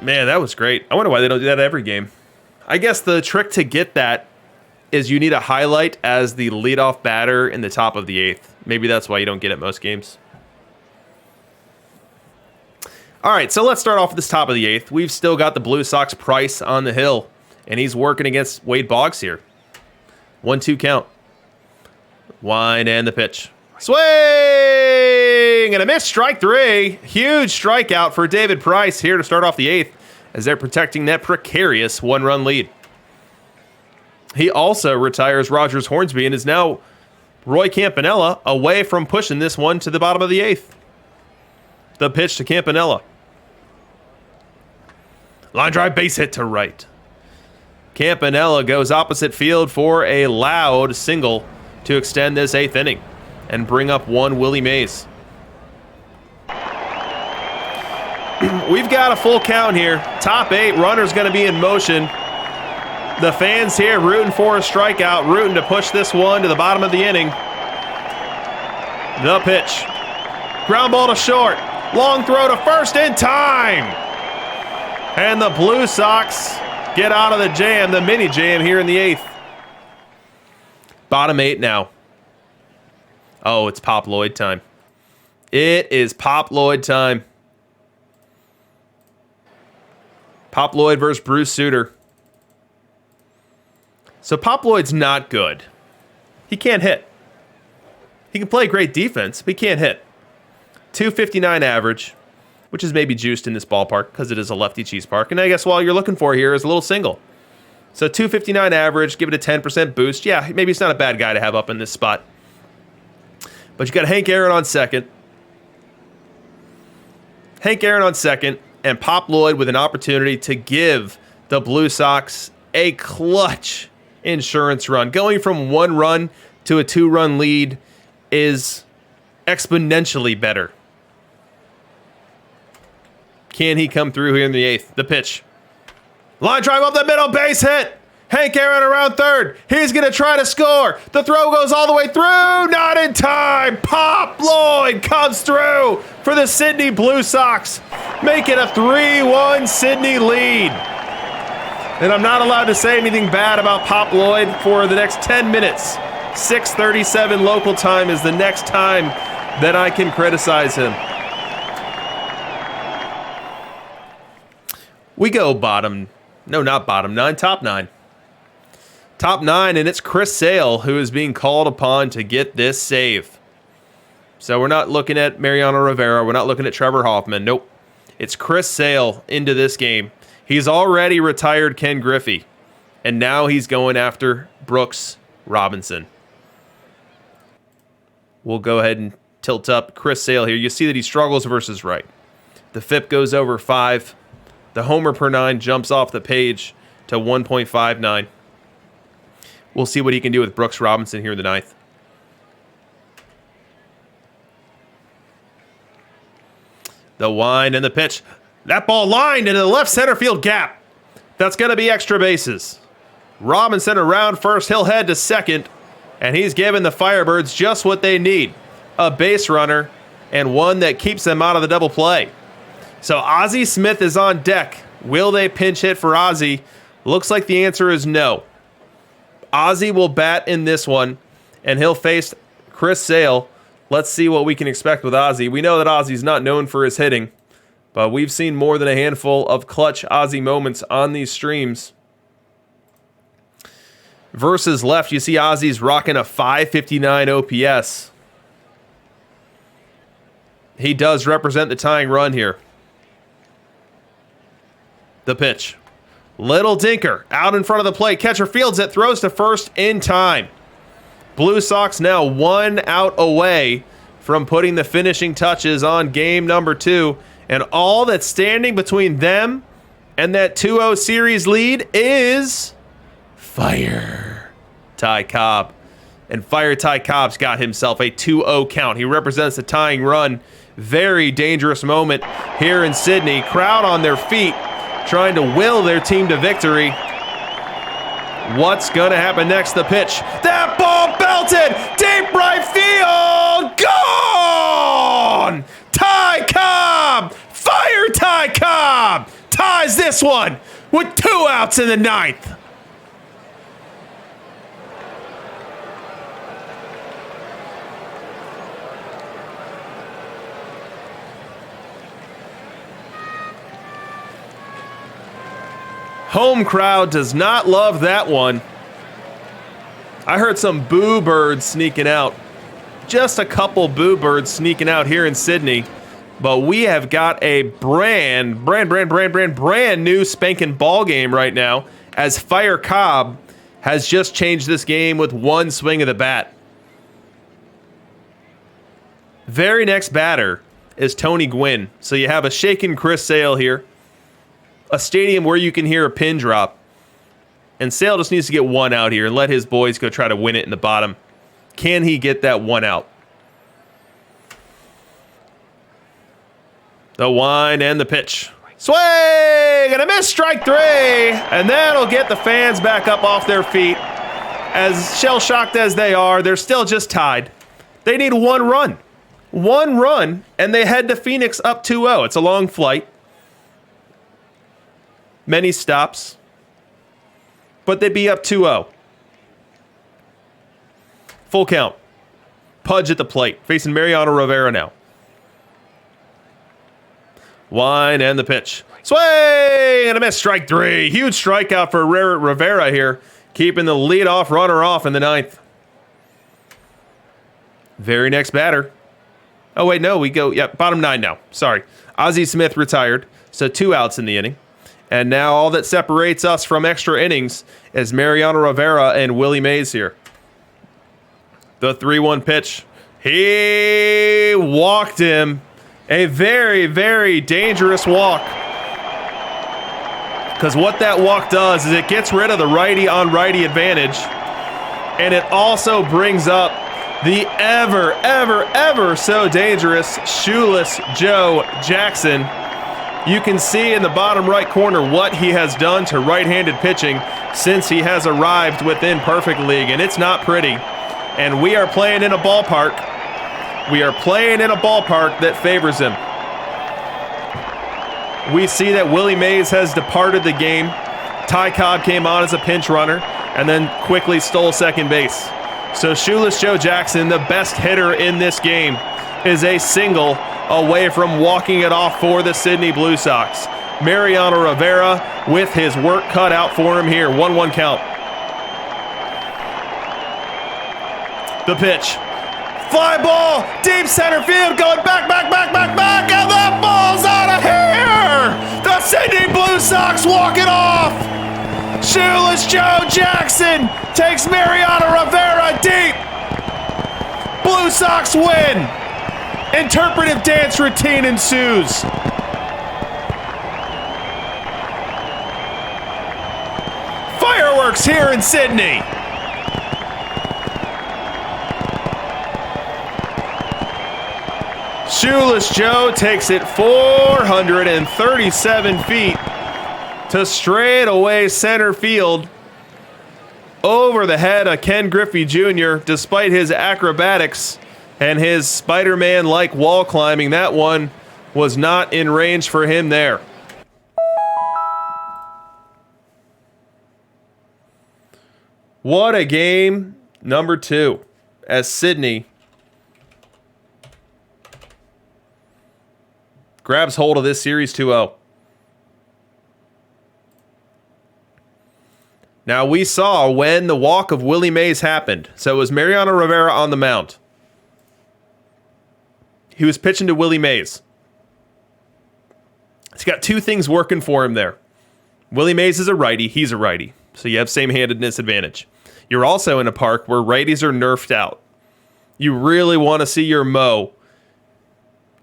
Man, that was great. I wonder why they don't do that every game. I guess the trick to get that is you need a highlight as the leadoff batter in the top of the 8th. Maybe that's why you don't get it most games. All right, so let's start off with this top of the 8th. We've still got the Blue Sox Price on the hill, and he's working against Wade Boggs here. 1-2 count. Wine and the pitch. Swing! And a miss, strike 3. Huge strikeout for David Price here to start off the 8th as they're protecting that precarious 1-run lead. He also retires Rogers Hornsby and is now Roy Campanella away from pushing this one to the bottom of the 8th. The pitch to Campanella. Line drive base hit to right. Campanella goes opposite field for a loud single to extend this 8th inning and bring up one Willie Mays. We've got a full count here. Top 8, runner's going to be in motion. The fans here rooting for a strikeout, rooting to push this one to the bottom of the inning. The pitch. Ground ball to short. Long throw to first in time. And the Blue Sox get out of the jam, the mini jam here in the 8th. Bottom 8 now. Oh, it's Pop Lloyd time. It is Pop Lloyd time. Pop Lloyd versus Bruce Sutter. So Pop Lloyd's not good. He can't hit. He can play great defense, but he can't hit. 259 average, which is maybe juiced in this ballpark because it is a lefty cheese park. And I guess all you're looking for here is a little single. So 259 average, give it a 10% boost. Yeah, maybe it's not a bad guy to have up in this spot. But you got Hank Aaron on second. Hank Aaron on second, and Pop Lloyd with an opportunity to give the Blue Sox a clutch insurance run. Going from 1 run to a 2-run lead is exponentially better. Can he come through here in the 8th? The pitch. Line drive up the middle, base hit. Hank Aaron around third. He's going to try to score. The throw goes all the way through. Not in time. Pop Lloyd comes through for the Sydney Blue Sox. Make it a 3-1 Sydney lead. And I'm not allowed to say anything bad about Pop Lloyd for the next 10 minutes. 6:37 local time is the next time that I can criticize him. We go bottom. No, not bottom 9, top 9. Top 9, and it's Chris Sale who is being called upon to get this save. So we're not looking at Mariano Rivera. We're not looking at Trevor Hoffman. Nope. It's Chris Sale into this game. He's already retired Ken Griffey, and now he's going after Brooks Robinson. We'll go ahead and tilt up Chris Sale here. You see that he struggles versus right. The FIP goes over 5. The homer per 9 jumps off the page to 1.59. We'll see what he can do with Brooks Robinson here in the 9th. The wind and the pitch. That ball lined into the left center field gap. That's going to be extra bases. Robinson around first. He'll head to second. And he's given the Firebirds just what they need. A base runner and one that keeps them out of the double play. So Ozzie Smith is on deck. Will they pinch hit for Ozzie? Looks like the answer is no. Ozzie will bat in this one, and he'll face Chris Sale. Let's see what we can expect with Ozzie. We know that Ozzie's not known for his hitting, but we've seen more than a handful of clutch Ozzie moments on these streams. Versus left, you see Ozzie's rocking a 559 OPS. He does represent the tying run here. The pitch. Little dinker out in front of the plate. Catcher fields it, throws to first in time. Blue Sox now 1 out away from putting the finishing touches on game number 2. And all that's standing between them and that 2-0 series lead is Fire Ty Cobb. And Fire Ty Cobb's got himself a 2-0 count. He represents the tying run. Very dangerous moment here in Sydney. Crowd on their feet, trying to will their team to victory. What's going to happen next? The pitch. That ball belted deep right field. Gone! Ty Cobb! Fire Ty Cobb! Ties this one with 2 outs in the 9th. Home crowd does not love that one. I heard some boo birds sneaking out. Just a couple boo birds sneaking out here in Sydney. But we have got a brand new spanking ball game right now, as Fire Cobb has just changed this game with 1 swing of the bat. Very next batter is Tony Gwynn. So you have a shaken Chris Sale here. A stadium where you can hear a pin drop. And Sale just needs to get 1 out here and let his boys go try to win it in the bottom. Can he get that 1 out? The wind and the pitch. Swing and a miss, strike 3. And that'll get the fans back up off their feet. As shell-shocked as they are, they're still just tied. They need 1 run. 1 run, and they head to Phoenix up 2-0. It's a long flight. Many stops, but they'd be up 2-0. Full count. Pudge at the plate, facing Mariano Rivera now. Wind and the pitch. Swing and a miss, strike 3. Huge strikeout for Rivera here. keeping the leadoff runner off in the 9th. Very next batter. Oh, wait, no, we go, bottom 9 now. Sorry. Ozzie Smith retired, so 2 outs in the inning. And now all that separates us from extra innings is Mariano Rivera and Willie Mays here. The 3-1 pitch. He walked him. A very, very dangerous walk. Because what that walk does is it gets rid of the righty-on-righty advantage. And it also brings up the ever so dangerous Shoeless Joe Jackson. You can see in the bottom right corner what he has done to right-handed pitching since he has arrived within Perfect League, and it's not pretty. And we are playing in a ballpark. We are playing in a ballpark that favors him. We see that Willie Mays has departed the game. Ty Cobb came on as a pinch runner and then quickly stole second base. So Shoeless Joe Jackson, the best hitter in this game, is a single away from walking it off for the Sydney Blue Sox. Mariano Rivera with his work cut out for him here. 1-1 count. The pitch. Fly ball, deep center field, going back, and that ball's out of here! The Sydney Blue Sox walk it off! Shoeless Joe Jackson takes Mariano Rivera deep! Blue Sox win! Interpretive dance routine ensues. Fireworks here in Sydney. Shoeless Joe takes it 437 feet to straightaway center field over the head of Ken Griffey Jr. Despite his acrobatics and his Spider-Man-like wall climbing, that one was not in range for him there. What a game number 2 as Sydney grabs hold of this series 2-0. Now, we saw when the walk of Willie Mays happened. So it was Mariano Rivera on the mound. He was pitching to Willie Mays. He's got 2 things working for him there. Willie Mays is a righty. He's a righty. So you have same-handedness advantage. You're also in a park where righties are nerfed out. You really want to see your Mo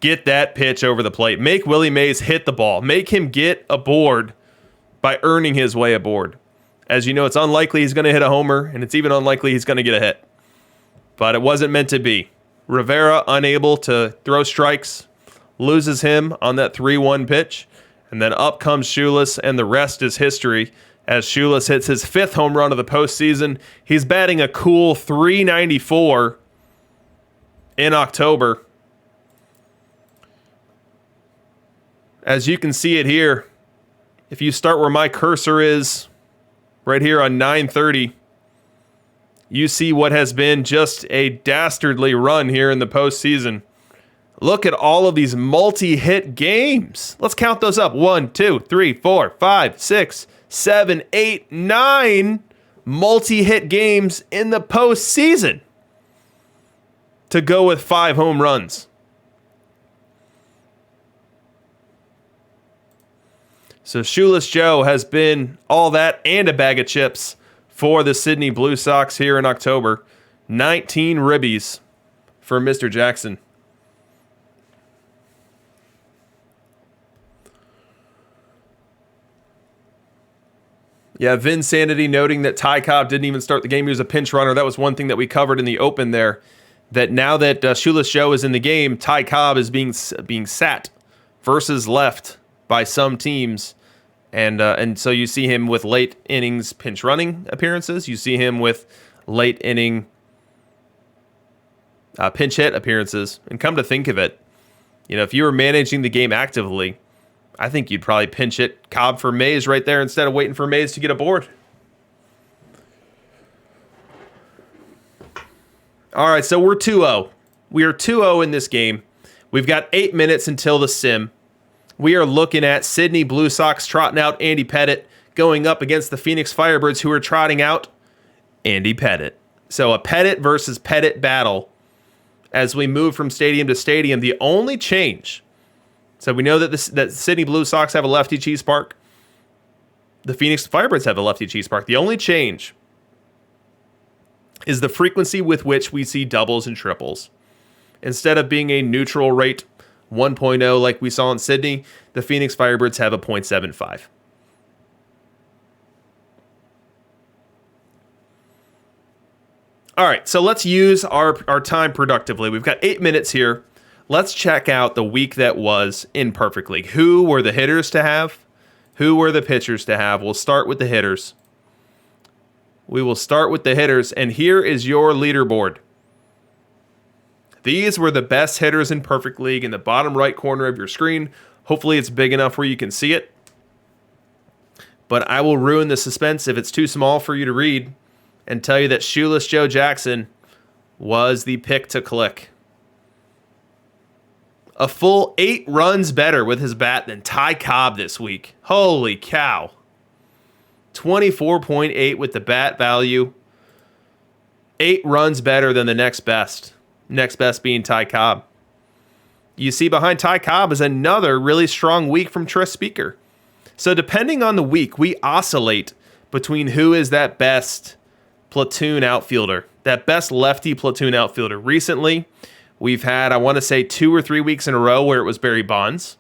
get that pitch over the plate. Make Willie Mays hit the ball. Make him get aboard by earning his way aboard. As you know, it's unlikely he's going to hit a homer, and it's even unlikely he's going to get a hit. But it wasn't meant to be. Rivera unable to throw strikes, loses him on that 3-1 pitch, and then up comes Shoeless, and the rest is history as Shoeless hits his 5th home run of the postseason. He's batting a cool .394 in October. As you can see it here, if you start where my cursor is, right here on 9:30, you see what has been just a dastardly run here in the postseason. Look at all of these multi-hit games. Let's count those up. 1, 2, 3, 4, 5, 6, 7, 8, 9 multi-hit games in the postseason to go with 5 home runs. So Shoeless Joe has been all that and a bag of chips for the Sydney Blue Sox here in October. 19 ribbies for Mr. Jackson. Yeah, Vin Sanity noting that Ty Cobb didn't even start the game. He was a pinch runner. That was one thing that we covered in the open there. That now that Shoeless Joe is in the game, Ty Cobb is being sat versus left by some teams. And so you see him with late innings pinch running appearances. You see him with late inning pinch hit appearances. And come to think of it, you know, if you were managing the game actively, I think you'd probably pinch hit Cobb for Mays right there instead of waiting for Mays to get aboard. All right, so we're 2-0. We are 2-0 in this game. We've got 8 minutes until the sim. We are looking at Sydney Blue Sox trotting out Andy Pettitte going up against the Phoenix Firebirds, who are trotting out Andy Pettitte. So a Pettitte versus Pettitte battle as we move from stadium to stadium. The only change, so we know that that Sydney Blue Sox have a lefty cheese park. The Phoenix Firebirds have a lefty cheese park. The only change is the frequency with which we see doubles and triples. Instead of being a neutral rate 1.0 like we saw in Sydney, the Phoenix Firebirds have a 0.75. All right, so let's use our time productively. We've got 8 minutes here. Let's check out the week that was in Perfect League. Who were the hitters to have? Who were the pitchers to have? We'll start with the hitters. We will start with the hitters, and here is your leaderboard. These were the best hitters in Perfect League in the bottom right corner of your screen. Hopefully it's big enough where you can see it. But I will ruin the suspense if it's too small for you to read and tell you that Shoeless Joe Jackson was the pick to click. A full 8 runs better with his bat than Ty Cobb this week. Holy cow. 24.8 with the bat value. 8 runs better than the next best. Next best being Ty Cobb. You see behind Ty Cobb is another really strong week from Tris Speaker. So depending on the week, we oscillate between who is that best platoon outfielder, that best lefty platoon outfielder. Recently, we've had, I want to say, 2 or 3 weeks in a row where it was Barry Bonds.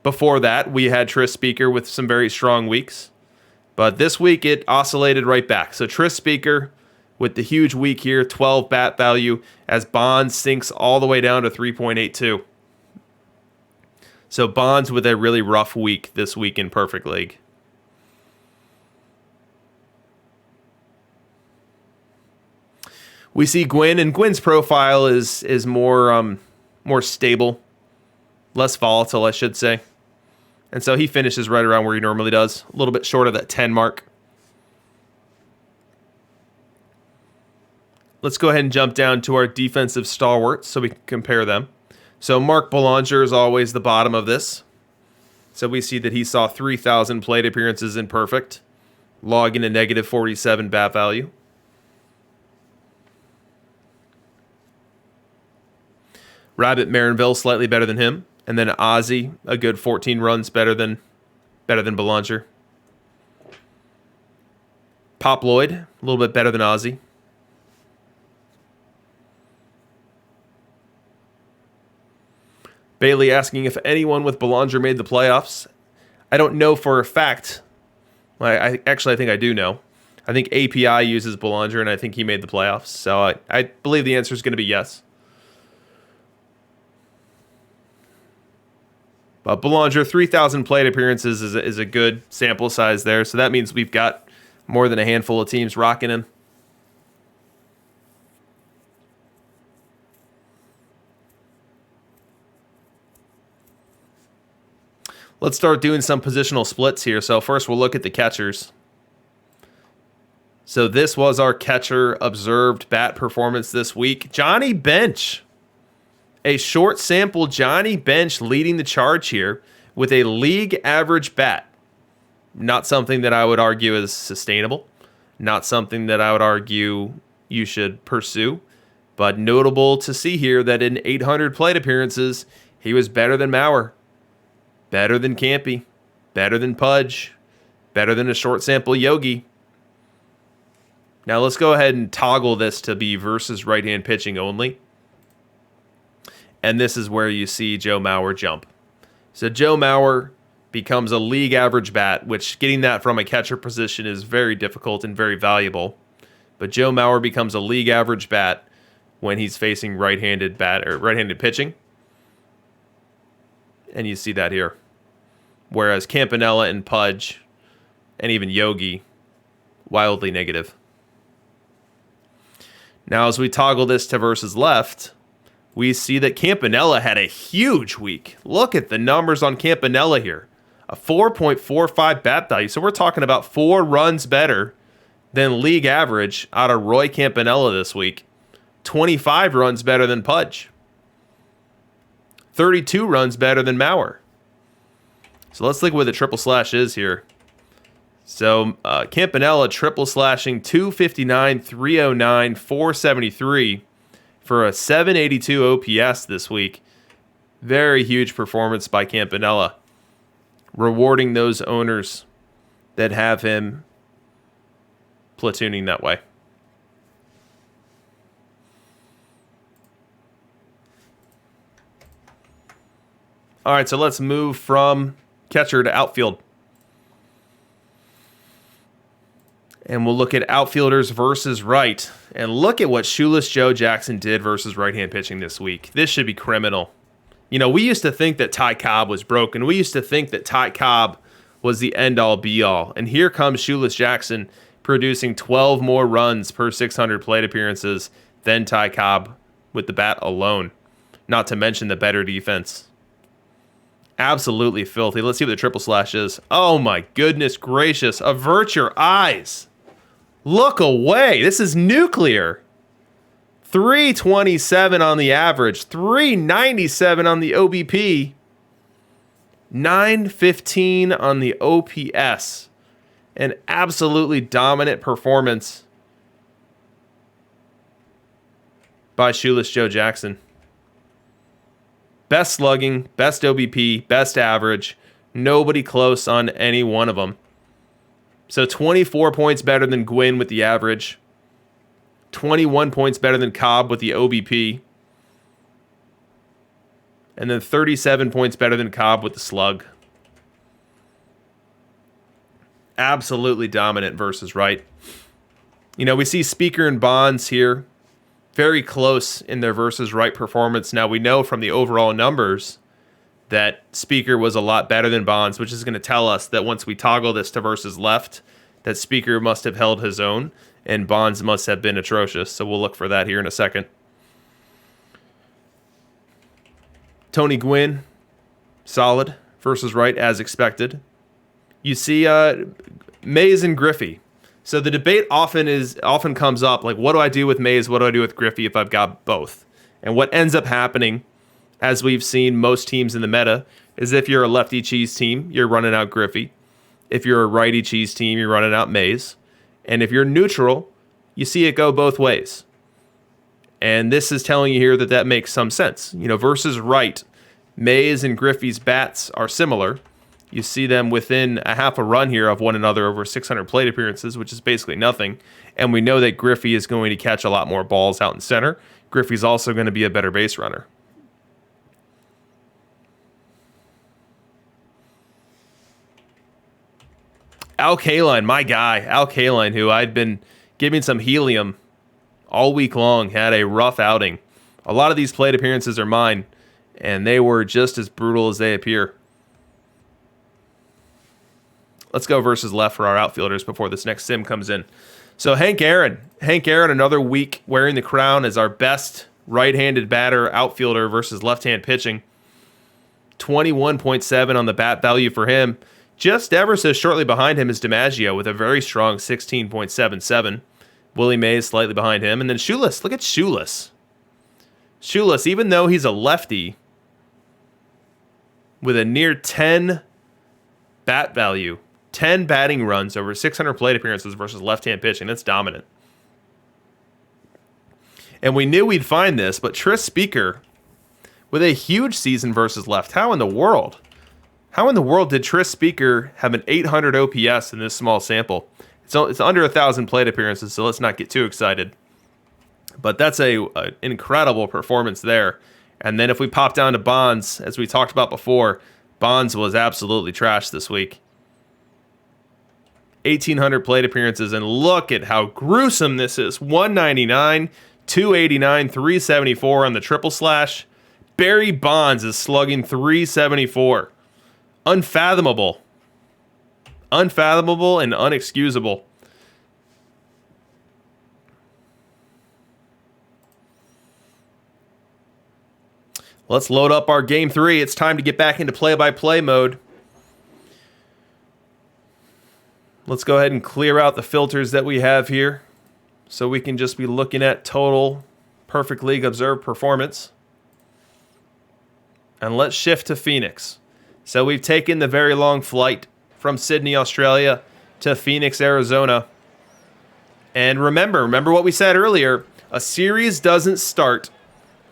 Before that, we had Tris Speaker with some very strong weeks. But this week, it oscillated right back. So Tris Speaker with the huge week here, 12 bat value, as Bonds sinks all the way down to 3.82. So Bonds with a really rough week this week in Perfect League. We see Gwynn, and Gwynn's profile is more stable, less volatile, I should say. And so he finishes right around where he normally does, a little bit short of that 10 mark. Let's go ahead and jump down to our defensive stalwarts so we can compare them. So Mark Belanger is always the bottom of this. So we see that he saw 3,000 plate appearances in perfect, logging a negative 47 bat value. Rabbit Marinville slightly better than him. And then Ozzy, a good 14 runs better than Belanger. Pop Lloyd, a little bit better than Ozzy. Bailey asking if anyone with Belanger made the playoffs. I don't know for a fact. I think I do know. I think API uses Belanger, and I think he made the playoffs. So I believe the answer is going to be yes. But Belanger, 3,000 plate appearances is a good sample size there. So that means we've got more than a handful of teams rocking him. Let's start doing some positional splits here. So first we'll look at the catchers. So this was our catcher observed bat performance this week. Johnny Bench. A short sample Johnny Bench leading the charge here with a league average bat. Not something that I would argue is sustainable. Not something that I would argue you should pursue. But notable to see here that in 800 plate appearances, he was better than Mauer. Better than Campy, better than Pudge, better than a short sample Yogi. Now let's go ahead and toggle this to be versus right-hand pitching only. And this is where you see Joe Mauer jump. So Joe Mauer becomes a league average bat, which getting that from a catcher position is very difficult and very valuable. But Joe Mauer becomes a league average bat when he's facing right-handed pitching. And you see that here. Whereas Campanella and Pudge, and even Yogi, wildly negative. Now, as we toggle this to versus left, we see that Campanella had a huge week. Look at the numbers on Campanella here. A 4.45 bat value. So we're talking about 4 runs better than league average out of Roy Campanella this week. 25 runs better than Pudge. 32 runs better than Mauer. So let's look where the triple slash is here. So Campanella triple slashing 259, 309, 473 for a 782 OPS this week. Very huge performance by Campanella, rewarding those owners that have him platooning that way. All right, so let's move from catcher to outfield. And we'll look at outfielders versus right. And look at what Shoeless Joe Jackson did versus right-hand pitching this week. This should be criminal. You know, we used to think that Ty Cobb was broken. We used to think that Ty Cobb was the end-all, be-all. And here comes Shoeless Jackson producing 12 more runs per 600 plate appearances than Ty Cobb with the bat alone. Not to mention the better defense. Absolutely filthy. Let's see what the triple slash is. Oh my goodness gracious. Avert your eyes. Look away. This is nuclear. 327 on the average. 397 on the OBP. 915 on the OPS. An absolutely dominant performance by Shoeless Joe Jackson. Best slugging, best OBP, best average. Nobody close on any one of them. So 24 points better than Gwynn with the average. 21 points better than Cobb with the OBP. And then 37 points better than Cobb with the slug. Absolutely dominant versus right. You know, we see Speaker and Bonds here very close in their versus right performance. Now, we know from the overall numbers that Speaker was a lot better than Bonds, which is going to tell us that once we toggle this to versus left, that Speaker must have held his own and Bonds must have been atrocious. So we'll look for that here in a second. Tony Gwynn, solid versus right as expected. You see Mays and Griffey. So the debate often comes up, like, what do I do with Mays? What do I do with Griffey if I've got both? And what ends up happening, as we've seen most teams in the meta, is if you're a lefty cheese team, you're running out Griffey. If you're a righty cheese team, you're running out Mays. And if you're neutral, you see it go both ways. And this is telling you here that that makes some sense. You know, versus right, Mays and Griffey's bats are similar. You see them within a half a run here of one another over 600 plate appearances, which is basically nothing. And we know that Griffey is going to catch a lot more balls out in center. Griffey's also going to be a better base runner. Al Kaline, my guy, Al Kaline, who I'd been giving some helium all week long, had a rough outing. A lot of these plate appearances are mine, and they were just as brutal as they appear. Let's go versus left for our outfielders before this next sim comes in. So Hank Aaron, another week wearing the crown as our best right-handed batter outfielder versus left-hand pitching. 21.7 on the bat value for him. Just ever so shortly behind him is DiMaggio with a very strong 16.77. Willie Mays slightly behind him. And then Shoeless. Look at Shoeless. Shoeless, even though he's a lefty, with a near 10 bat value, 10 batting runs over 600 plate appearances versus left-hand pitching. That's dominant. And we knew we'd find this, but Tris Speaker with a huge season versus left. How in the world? How in the world did Tris Speaker have an 800 OPS in this small sample? It's under 1,000 plate appearances, so let's not get too excited. But that's an incredible performance there. And then if we pop down to Bonds, as we talked about before, Bonds was absolutely trash this week. 1,800 plate appearances, and look at how gruesome this is. 199, 289, 374 on the triple slash. Barry Bonds is slugging 374. Unfathomable. Unfathomable and unexcusable. Let's load up our game 3. It's time to get back into play-by-play mode. Let's go ahead and clear out the filters that we have here so we can just be looking at total Perfect League observed performance. And let's shift to Phoenix. So we've taken the very long flight from Sydney, Australia to Phoenix, Arizona. And remember what we said earlier, a series doesn't start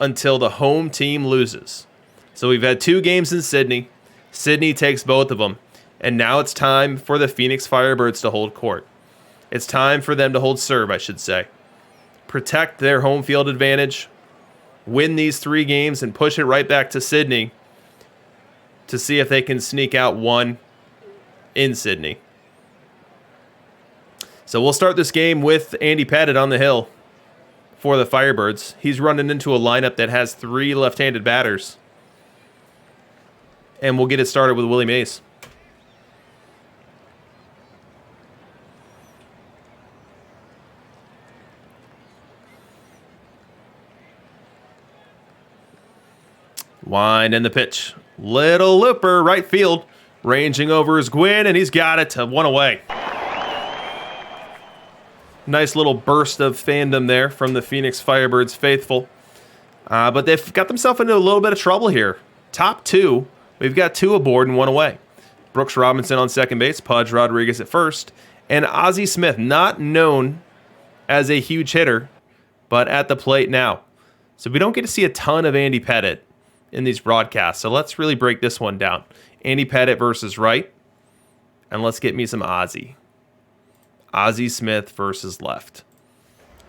until the home team loses. So we've had 2 games in Sydney. Sydney takes both of them. And now it's time for the Phoenix Firebirds to hold court. It's time for them to hold serve, I should say. Protect their home field advantage. Win these 3 games and push it right back to Sydney to see if they can sneak out one in Sydney. So we'll start this game with Andy Pettitte on the hill for the Firebirds. He's running into a lineup that has 3 left-handed batters. And we'll get it started with Willie Mays. Wind and the pitch. Little looper, right field. Ranging over is Gwynn, and he's got it to 1 away. Nice little burst of fandom there from the Phoenix Firebirds faithful. But they've got themselves into a little bit of trouble here. Top 2, we've got 2 aboard and 1 away. Brooks Robinson on second base, Pudge Rodriguez at first, and Ozzie Smith, not known as a huge hitter, but at the plate now. So we don't get to see a ton of Andy Pettitte in these broadcasts. So let's really break this one down. Andy Pettitte versus right, and let's get me some Ozzie. Ozzie Smith versus left.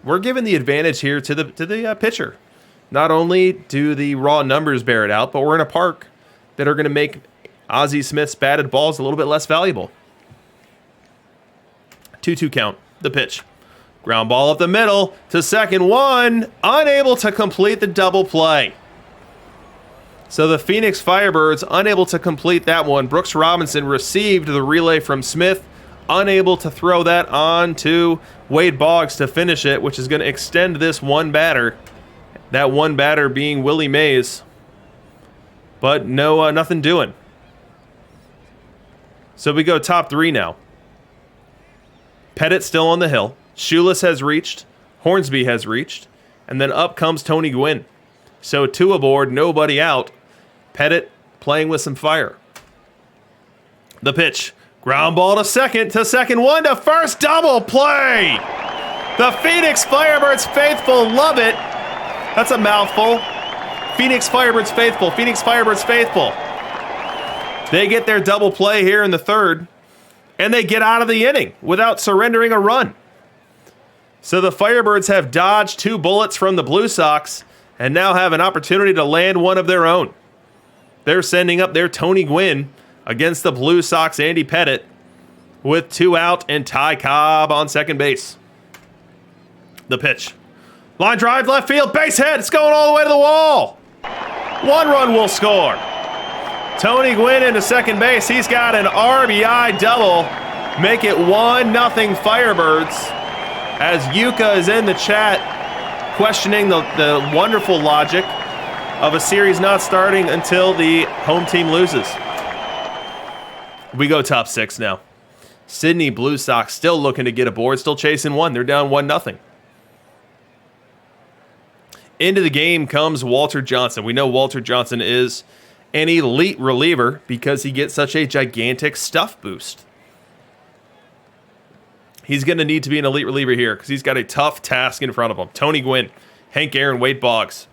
We're giving the advantage here to the pitcher. Not only do the raw numbers bear it out, but we're in a park that are going to make Ozzie Smith's batted balls a little bit less valuable. 2-2 count. The pitch. Ground ball up the middle to second one. Unable to complete the double play. So the Phoenix Firebirds unable to complete that one. Brooks Robinson received the relay from Smith. Unable to throw that on to Wade Boggs to finish it, which is going to extend this one batter. That one batter being Willie Mays. But no, nothing doing. So we go top 3 now. Pettitte still on the hill. Shoeless has reached. Hornsby has reached. And then up comes Tony Gwynn. So 2 aboard, nobody out. Pettitte playing with some fire. The pitch. Ground ball to second one to first, double play. The Phoenix Firebirds faithful love it. That's a mouthful. Phoenix Firebirds faithful. Phoenix Firebirds faithful. They get their double play here in the 3rd, and they get out of the inning without surrendering a run. So the Firebirds have dodged 2 bullets from the Blue Sox and now have an opportunity to land one of their own. They're sending up their Tony Gwynn against the Blue Sox Andy Pettitte with 2 out and Ty Cobb on second base. The pitch. Line drive, left field, base hit. It's going all the way to the wall. 1 run will score. Tony Gwynn into second base. He's got an RBI double. Make it 1-0 Firebirds. As Yuka is in the chat questioning the wonderful logic of a series not starting until the home team loses. We go top 6 now. Sydney Blue Sox still looking to get aboard, still chasing 1. They're down 1-0. Into the game comes Walter Johnson. We know Walter Johnson is an elite reliever because he gets such a gigantic stuff boost. He's going to need to be an elite reliever here because he's got a tough task in front of him. Tony Gwynn, Hank Aaron, Wade Boggs.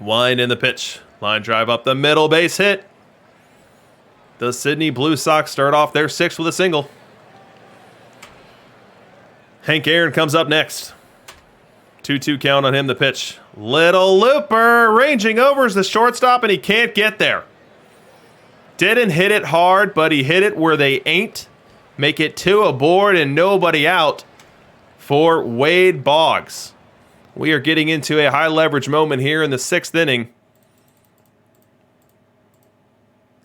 Wind in the pitch. Line drive up the middle, base hit. The Sydney Blue Sox start off their 6th with a single. Hank Aaron comes up next. 2-2 count on him, the pitch. Little looper, ranging over is the shortstop, and he can't get there. Didn't hit it hard, but he hit it where they ain't. Make it 2 aboard and nobody out for Wade Boggs. We are getting into a high leverage moment here in the 6th inning.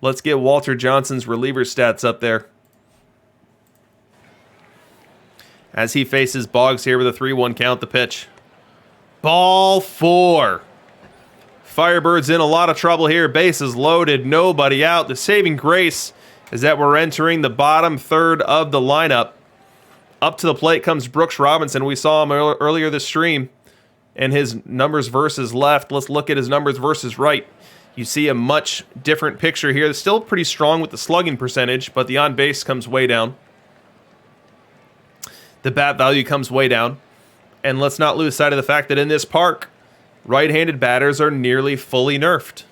Let's get Walter Johnson's reliever stats up there. As he faces Boggs here with a 3-1 count, the pitch. Ball 4. Firebirds in a lot of trouble here. Bases loaded, nobody out. The saving grace is that we're entering the bottom 3rd of the lineup. Up to the plate comes Brooks Robinson. We saw him earlier this stream. And his numbers versus left. Let's look at his numbers versus right. You see a much different picture here. It's still pretty strong with the slugging percentage, but the on base comes way down. The bat value comes way down. And let's not lose sight of the fact that in this park, right-handed batters are nearly fully nerfed.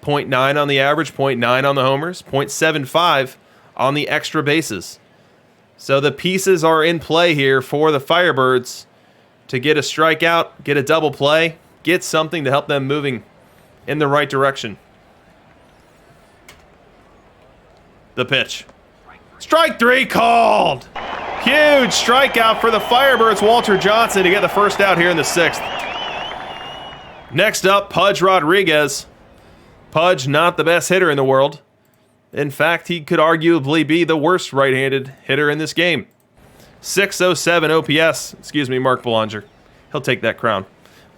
0.9 on the average, 0.9 on the homers, 0.75 on the extra bases. So the pieces are in play here for the Firebirds to get a strikeout, get a double play, get something to help them moving in the right direction. The pitch. Strike 3 called! Huge strikeout for the Firebirds, Walter Johnson, to get the first out here in the 6th. Next up, Pudge Rodriguez. Pudge, not the best hitter in the world. In fact, he could arguably be the worst right-handed hitter in this game. 607 OPS. Excuse me, Mark Belanger. He'll take that crown.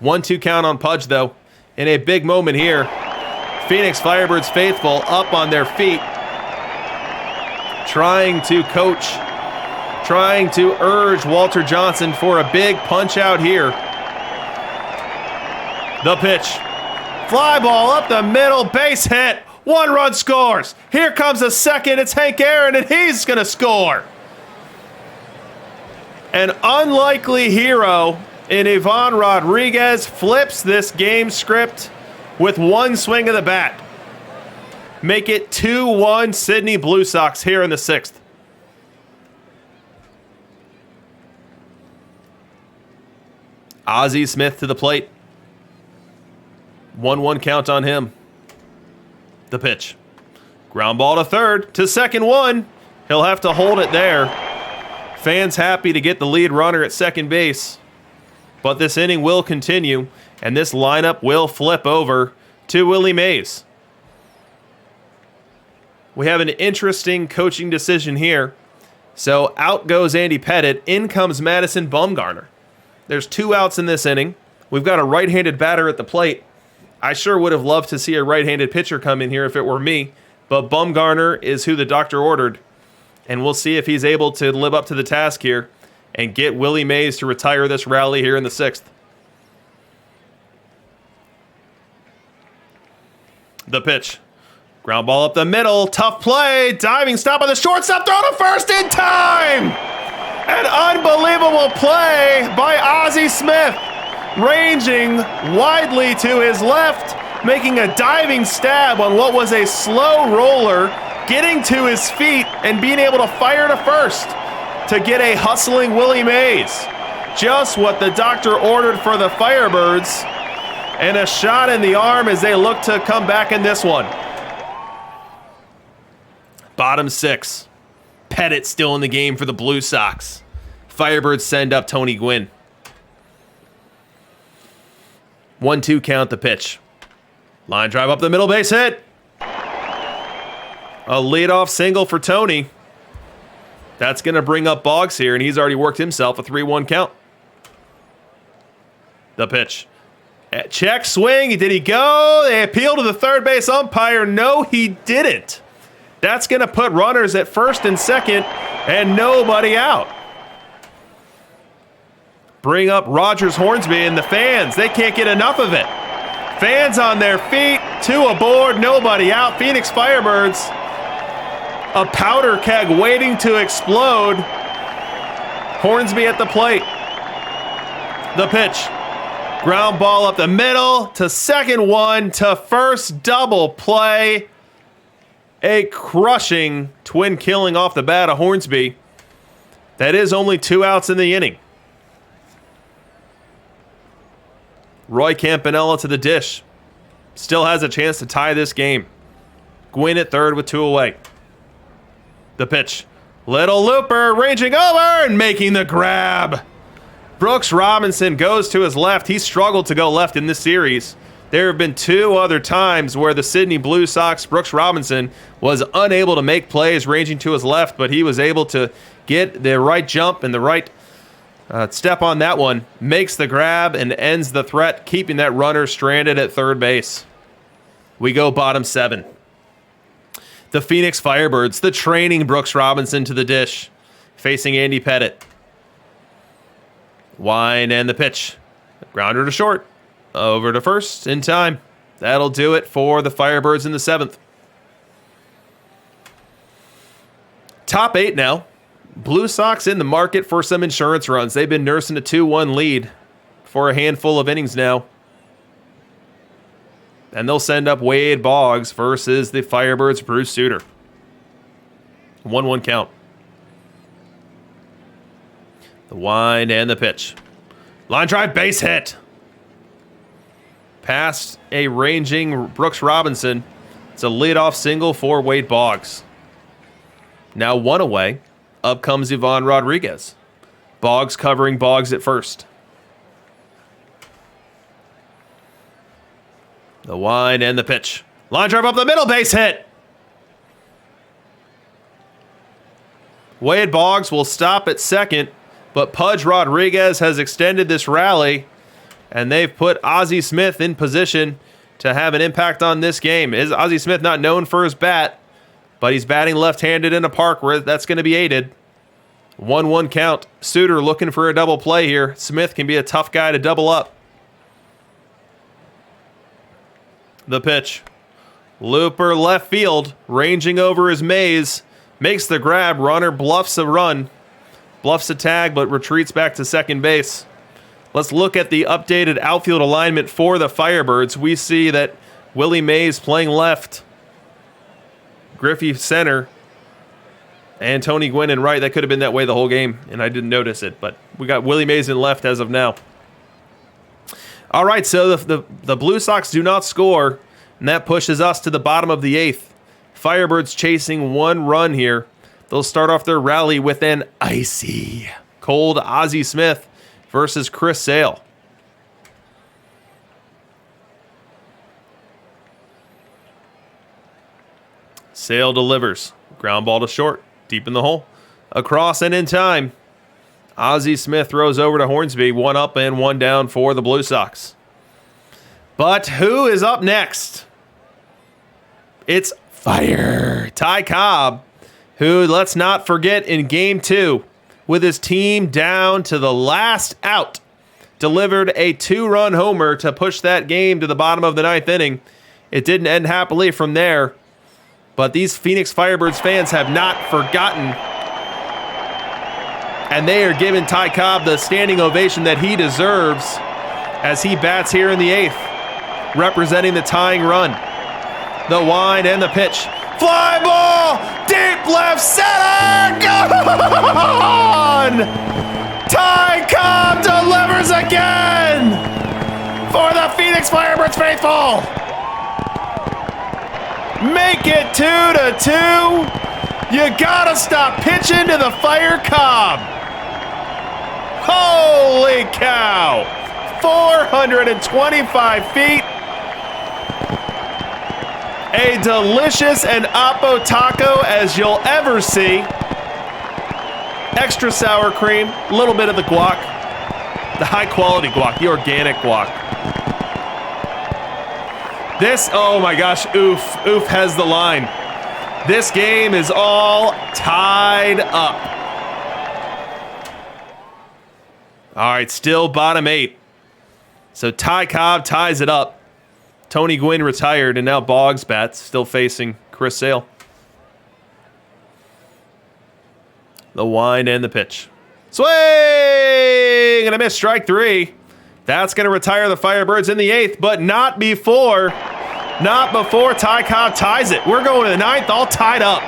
1-2 count on Pudge, though. In a big moment here, Phoenix Firebirds faithful up on their feet, trying to coach, trying to urge Walter Johnson for a big punch out here. The pitch. Fly ball up the middle, base hit. 1 run scores. Here comes a second. It's Hank Aaron, and he's going to score. An unlikely hero in Ivan Rodriguez flips this game script with 1 swing of the bat. Make it 2-1 Sydney Blue Sox here in the 6th. Ozzie Smith to the plate. 1-1 count on him. The pitch. Ground ball to third, to second one. He'll have to hold it there. Fans happy to get the lead runner at second base. But this inning will continue, and this lineup will flip over to Willie Mays. We have an interesting coaching decision here. So out goes Andy Pettitte, in comes Madison Bumgarner. There's 2 outs in this inning. We've got a right-handed batter at the plate. I sure would have loved to see a right-handed pitcher come in here if it were me, but Bumgarner is who the doctor ordered, and we'll see if he's able to live up to the task here and get Willie Mays to retire this rally here in the 6th. The pitch. Ground ball up the middle. Tough play. Diving stop on the shortstop. Throw to first in time. An unbelievable play by Ozzie Smith. Ranging widely to his left. Making a diving stab on what was a slow roller. Getting to his feet and being able to fire to first to get a hustling Willie Mays. Just what the doctor ordered for the Firebirds. And a shot in the arm as they look to come back in this one. Bottom 6. Pettitte still in the game for the Blue Sox. Firebirds send up Tony Gwynn. 1-2 count the pitch. Line drive up the middle, base hit. A leadoff single for Tony. That's going to bring up Boggs here, and he's already worked himself a 3-1 count. The pitch. Check swing. Did he go? They appeal to the third base umpire. No, he didn't. That's going to put runners at first and second and nobody out. Bring up Rogers Hornsby and the fans. They can't get enough of it. Fans on their feet. 2 aboard. Nobody out. Phoenix Firebirds. A powder keg waiting to explode. Hornsby at the plate. The pitch. Ground ball up the middle to second one to first, double play. A crushing twin killing off the bat of Hornsby. That is only 2 outs in the inning. Roy Campanella to the dish. Still has a chance to tie this game. Gwynn at third with 2 away. The pitch. Little looper ranging over and making the grab. Brooks Robinson goes to his left. He struggled to go left in this series. There have been 2 other times where the Sydney Blue Sox, Brooks Robinson, was unable to make plays ranging to his left, but he was able to get the right jump and the right step on that one. Makes the grab and ends the threat, keeping that runner stranded at third base. We go bottom 7. The Phoenix Firebirds, the training Brooks Robinson to the dish, facing Andy Pettitte. Wine and the pitch. Grounder to short. Over to first in time. That'll do it for the Firebirds in the 7th. Top 8 now. Blue Sox in the market for some insurance runs. They've been nursing a 2-1 lead for a handful of innings now. And they'll send up Wade Boggs versus the Firebirds' Bruce Sutter. 1-1 count. The wind and the pitch. Line drive, base hit. Past a ranging Brooks Robinson. It's a leadoff single for Wade Boggs. Now 1 away. Up comes Ivan Rodriguez. Boggs covering Boggs at first. The wind and the pitch. Line drive up the middle, base hit. Wade Boggs will stop at second, but Pudge Rodriguez has extended this rally, and they've put Ozzie Smith in position to have an impact on this game. Is Ozzie Smith not known for his bat, but he's batting left-handed in a park where that's going to be aided. 1-1 count. Sutter looking for a double play here. Smith can be a tough guy to double up. The pitch. Looper left field, ranging over his maze. Makes the grab. Runner bluffs a run. Bluffs a tag, but retreats back to second base. Let's look at the updated outfield alignment for the Firebirds. We see that Willie Mays playing left. Griffey center. And Tony Gwynn in right. That could have been that way the whole game, and I didn't notice it. But we got Willie Mays in left as of now. All right, so the Blue Sox do not score, and that pushes us to the bottom of the 8th. Firebirds chasing 1 run here. They'll start off their rally with an icy cold Ozzie Smith versus Chris Sale. Sale delivers. Ground ball to short. Deep in the hole. Across and in time. Ozzie Smith throws over to Hornsby. 1 up and 1 down for the Blue Sox. But who is up next? It's Fire Ty Cobb, who, let's not forget, in Game 2, with his team down to the last out, delivered a 2-run homer to push that game to the bottom of the 9th inning. It didn't end happily from there. But these Phoenix Firebirds fans have not forgotten. And they are giving Ty Cobb the standing ovation that he deserves as he bats here in the 8th, representing the tying run. The wind and the pitch. Fly ball! Deep left center! Gone! Ty Cobb delivers again for the Phoenix Firebirds faithful. Make it 2-2. You gotta stop pitching to the Fire Cobb. Holy cow. 425 feet. A delicious and Oppo taco as you'll ever see. Extra sour cream, a little bit of the guac. The high quality guac, the organic guac. This, oh my gosh, Oof has the line. This game is all tied up. All right, still bottom 8. So Ty Cobb ties it up. Tony Gwynn retired, and now Boggs bats, still facing Chris Sale. The wind and the pitch. Swing and a miss, strike 3. That's going to retire the Firebirds in the 8th, but not before Ty Cobb ties it. We're going to the 9th, all tied up.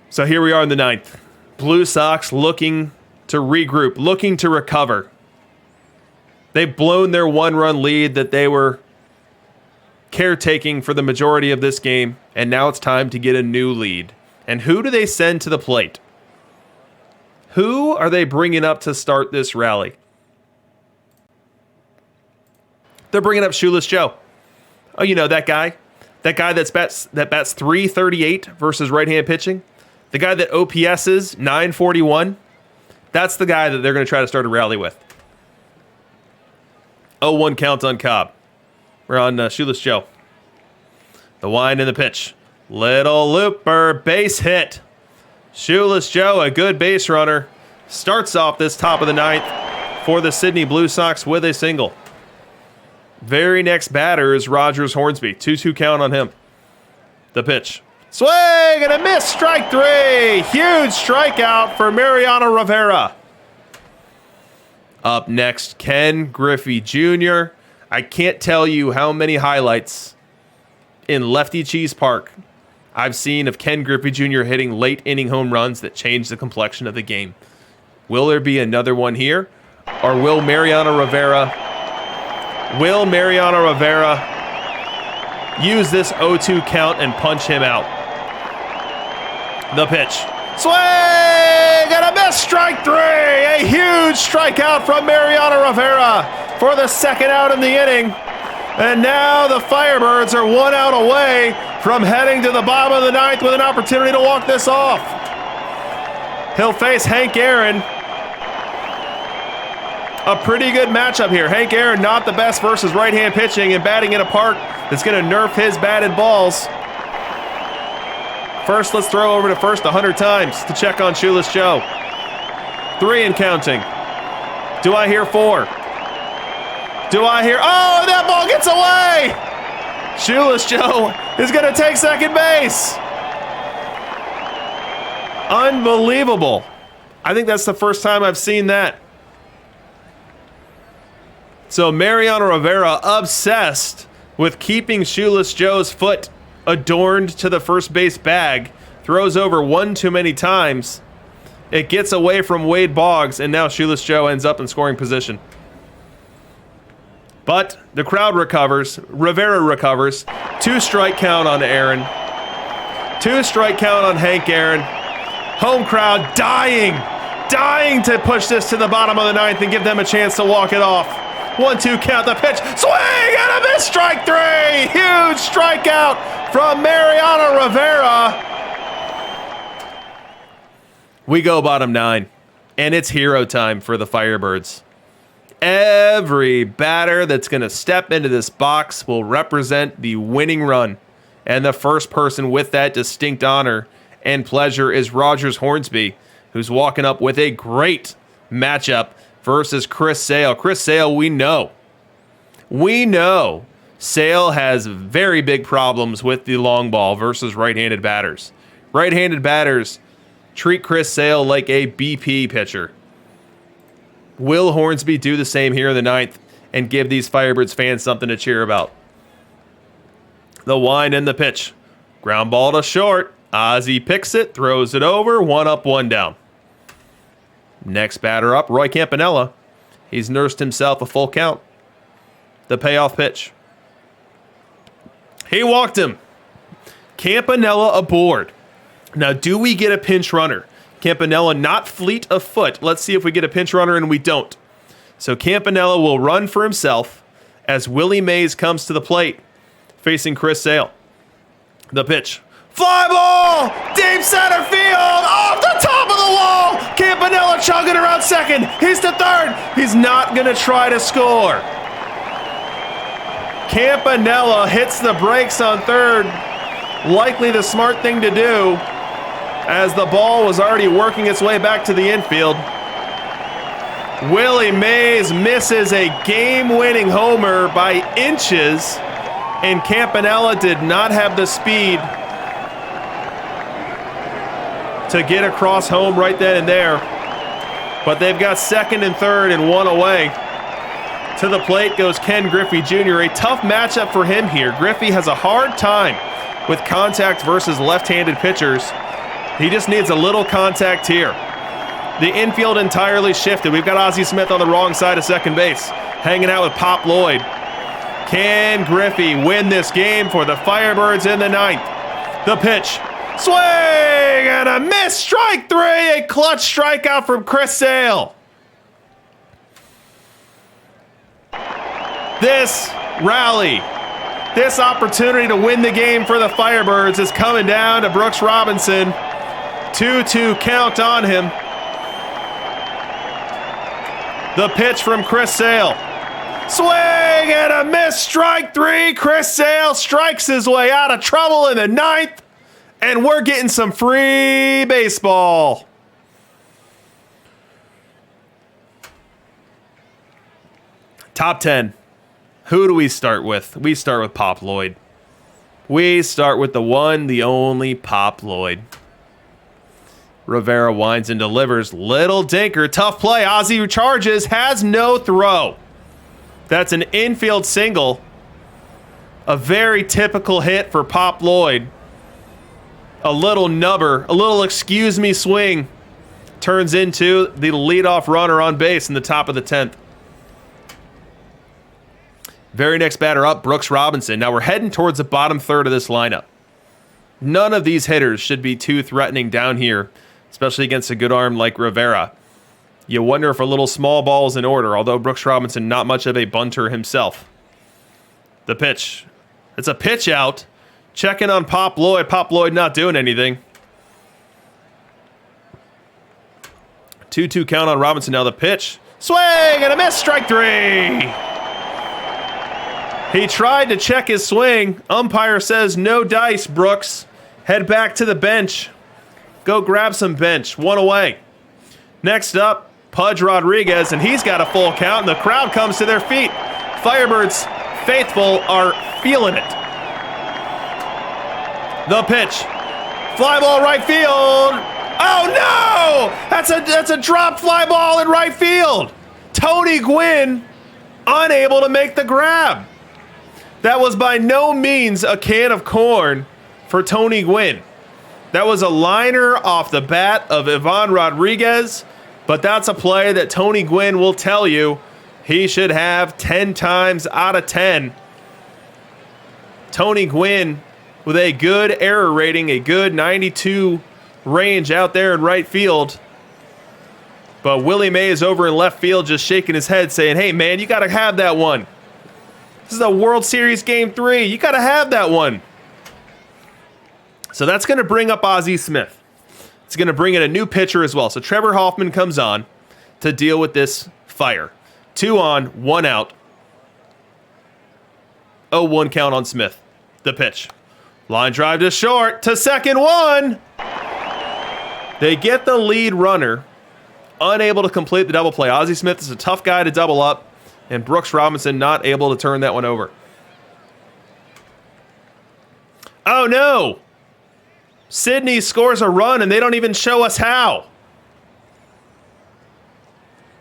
So here we are in the 9th. Blue Sox looking to regroup, looking to recover. They've blown their 1-run lead that they were caretaking for the majority of this game, and now it's time to get a new lead. And who do they send to the plate? Who are they bringing up to start this rally? They're bringing up Shoeless Joe. Oh, you know that guy? That guy that bats .338 versus right-hand pitching? The guy that OPS's .941? That's the guy that they're going to try to start a rally with. 0-1 count on Cobb. We're on Shoeless Joe. The wind and the pitch. Little looper, base hit. Shoeless Joe, a good base runner, starts off this top of the 9th for the Sydney Blue Sox with a single. Very next batter is Rogers Hornsby. 2-2 count on him. The pitch. Swing and a miss. Strike 3. Huge strikeout for Mariano Rivera. Up next, Ken Griffey Jr. I can't tell you how many highlights in Lefty Cheese Park I've seen of Ken Griffey Jr. hitting late inning home runs that change the complexion of the game. Will there be another one here? Or will Mariano Rivera use this 0-2 count and punch him out? The pitch. Swing and a miss. Strike 3. A huge strikeout from Mariano Rivera for the second out in the inning. And now the Firebirds are 1 out away from heading to the bottom of the ninth with an opportunity to walk this off. He'll face Hank Aaron. A pretty good matchup here. Hank Aaron not the best versus right-hand pitching and batting in a park that's going to nerf his batted balls. First, let's throw over to first 100 times to check on Shoeless Joe. 3 and counting. Do I hear 4? Do I hear... Oh, that ball gets away! Shoeless Joe is going to take second base. Unbelievable. I think that's the first time I've seen that. So Mariano Rivera obsessed with keeping Shoeless Joe's foot adorned to the first base bag, throws over one too many times. It gets away from Wade Boggs, and now Shoeless Joe ends up in scoring position. But the crowd recovers. Rivera recovers. 2-strike count on Aaron. 2-strike count on Hank Aaron. Home crowd dying to push this to the bottom of the ninth and give them a chance to walk it off. 1-2 count, the pitch. Swing and a miss. Strike 3. Huge strikeout from Mariano Rivera. We go bottom 9, and it's hero time for the Firebirds. Every batter that's going to step into this box will represent the winning run. And the first person with that distinct honor and pleasure is Rogers Hornsby, who's walking up with a great matchup versus Chris Sale. Chris Sale, we know Sale has very big problems with the long ball versus right-handed batters. Right-handed batters treat Chris Sale like a BP pitcher. Will Hornsby do the same here in the ninth and give these Firebirds fans something to cheer about? The wind and the pitch. Ground ball to short. Ozzie picks it, throws it over. 1 up, 1 down. Next batter up, Roy Campanella. He's nursed himself a full count. The payoff pitch. He walked him. Campanella aboard. Now, do we get a pinch runner? Campanella not fleet of foot. Let's see if we get a pinch runner, and we don't. So Campanella will run for himself as Willie Mays comes to the plate, facing Chris Sale. The pitch. Fly ball! Deep center field! Off the top of the wall! Campanella chugging around second. He's to third. He's not going to try to score. Campanella hits the brakes on third. Likely the smart thing to do, as the ball was already working its way back to the infield. Willie Mays misses a game-winning homer by inches, and Campanella did not have the speed to get across home right then and there. But they've got second and third and 1 away. To the plate goes Ken Griffey Jr. A tough matchup for him here. Griffey has a hard time with contact versus left-handed pitchers. He just needs a little contact here. The infield entirely shifted. We've got Ozzie Smith on the wrong side of second base, hanging out with Pop Lloyd. Can Griffey win this game for the Firebirds in the ninth? The pitch. Swing and a miss. Strike 3. A clutch strikeout from Chris Sale. This rally, this opportunity to win the game for the Firebirds is coming down to Brooks Robinson. 2-2 count on him. The pitch from Chris Sale. Swing and a miss. Strike 3. Chris Sale strikes his way out of trouble in the ninth. And we're getting some free baseball. Top 10. Who do we start with? We start with Pop Lloyd. We start with the one, the only Pop Lloyd. Rivera winds and delivers. Little dinker. Tough play. Ozzie charges. Has no throw. That's an infield single. A very typical hit for Pop Lloyd. A little nubber. A little excuse me swing. Turns into the leadoff runner on base in the top of the 10th. Very next batter up, Brooks Robinson. Now we're heading towards the bottom third of this lineup. None of these hitters should be too threatening down here, especially against a good arm like Rivera. You wonder if a little small ball is in order, although Brooks Robinson not much of a bunter himself. The pitch. It's a pitch out. Checking on Pop Lloyd. Pop Lloyd not doing anything. 2-2 count on Robinson. Now the pitch. Swing and a miss. Strike three. He tried to check his swing. Umpire says no dice, Brooks. Head back to the bench. Go grab some bench. One away. Next up, Pudge Rodriguez, and he's got a full count, and the crowd comes to their feet. Firebirds faithful are feeling it. The pitch. Fly ball right field. Oh no! That's a drop fly ball in right field. Tony Gwynn unable to make the grab. That was by no means a can of corn for Tony Gwynn. That was a liner off the bat of Ivan Rodriguez, but that's a play that Tony Gwynn will tell you he should have 10 times out of 10. Tony Gwynn with a good error rating, a good 92 range out there in right field. But Willie Mays over in left field just shaking his head saying, hey man, you got to have that one. This is a World Series Game 3. You got to have that one. So that's going to bring up Ozzie Smith. It's going to bring in a new pitcher as well. So Trevor Hoffman comes on to deal with this fire. 2 on, 1 out. 0-1 count on Smith. The pitch. Line drive to short, to second one. They get the lead runner, unable to complete the double play. Ozzie Smith is a tough guy to double up, and Brooks Robinson not able to turn that one over. Oh no! Sydney scores a run, and they don't even show us how.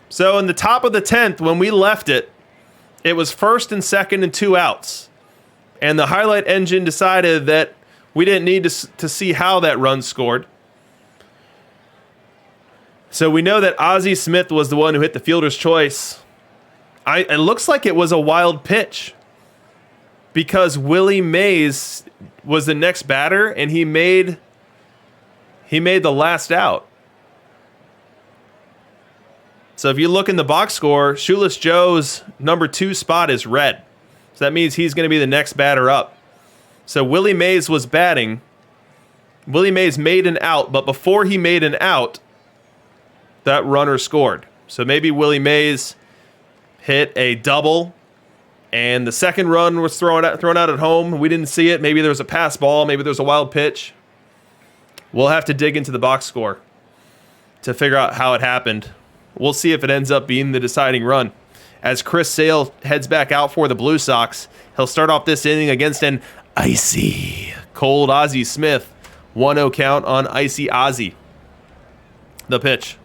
So in the top of the 10th, when we left it, it was first and second and 2 outs. And the highlight engine decided that we didn't need to see how that run scored. So we know that Ozzie Smith was the one who hit the fielder's choice. It looks like it was a wild pitch because Willie Mays was the next batter, and he made the last out. So if you look in the box score, Shoeless Joe's number 2 spot is red. So that means he's going to be the next batter up. So Willie Mays was batting. Willie Mays made an out, but before he made an out, that runner scored. So maybe Willie Mays hit a double, and the second run was thrown out at home. We didn't see it. Maybe there was a pass ball. Maybe there was a wild pitch. We'll have to dig into the box score to figure out how it happened. We'll see if it ends up being the deciding run. As Chris Sale heads back out for the Blue Sox, he'll start off this inning against an icy cold Ozzie Smith. 1-0 count on icy Ozzie. The pitch.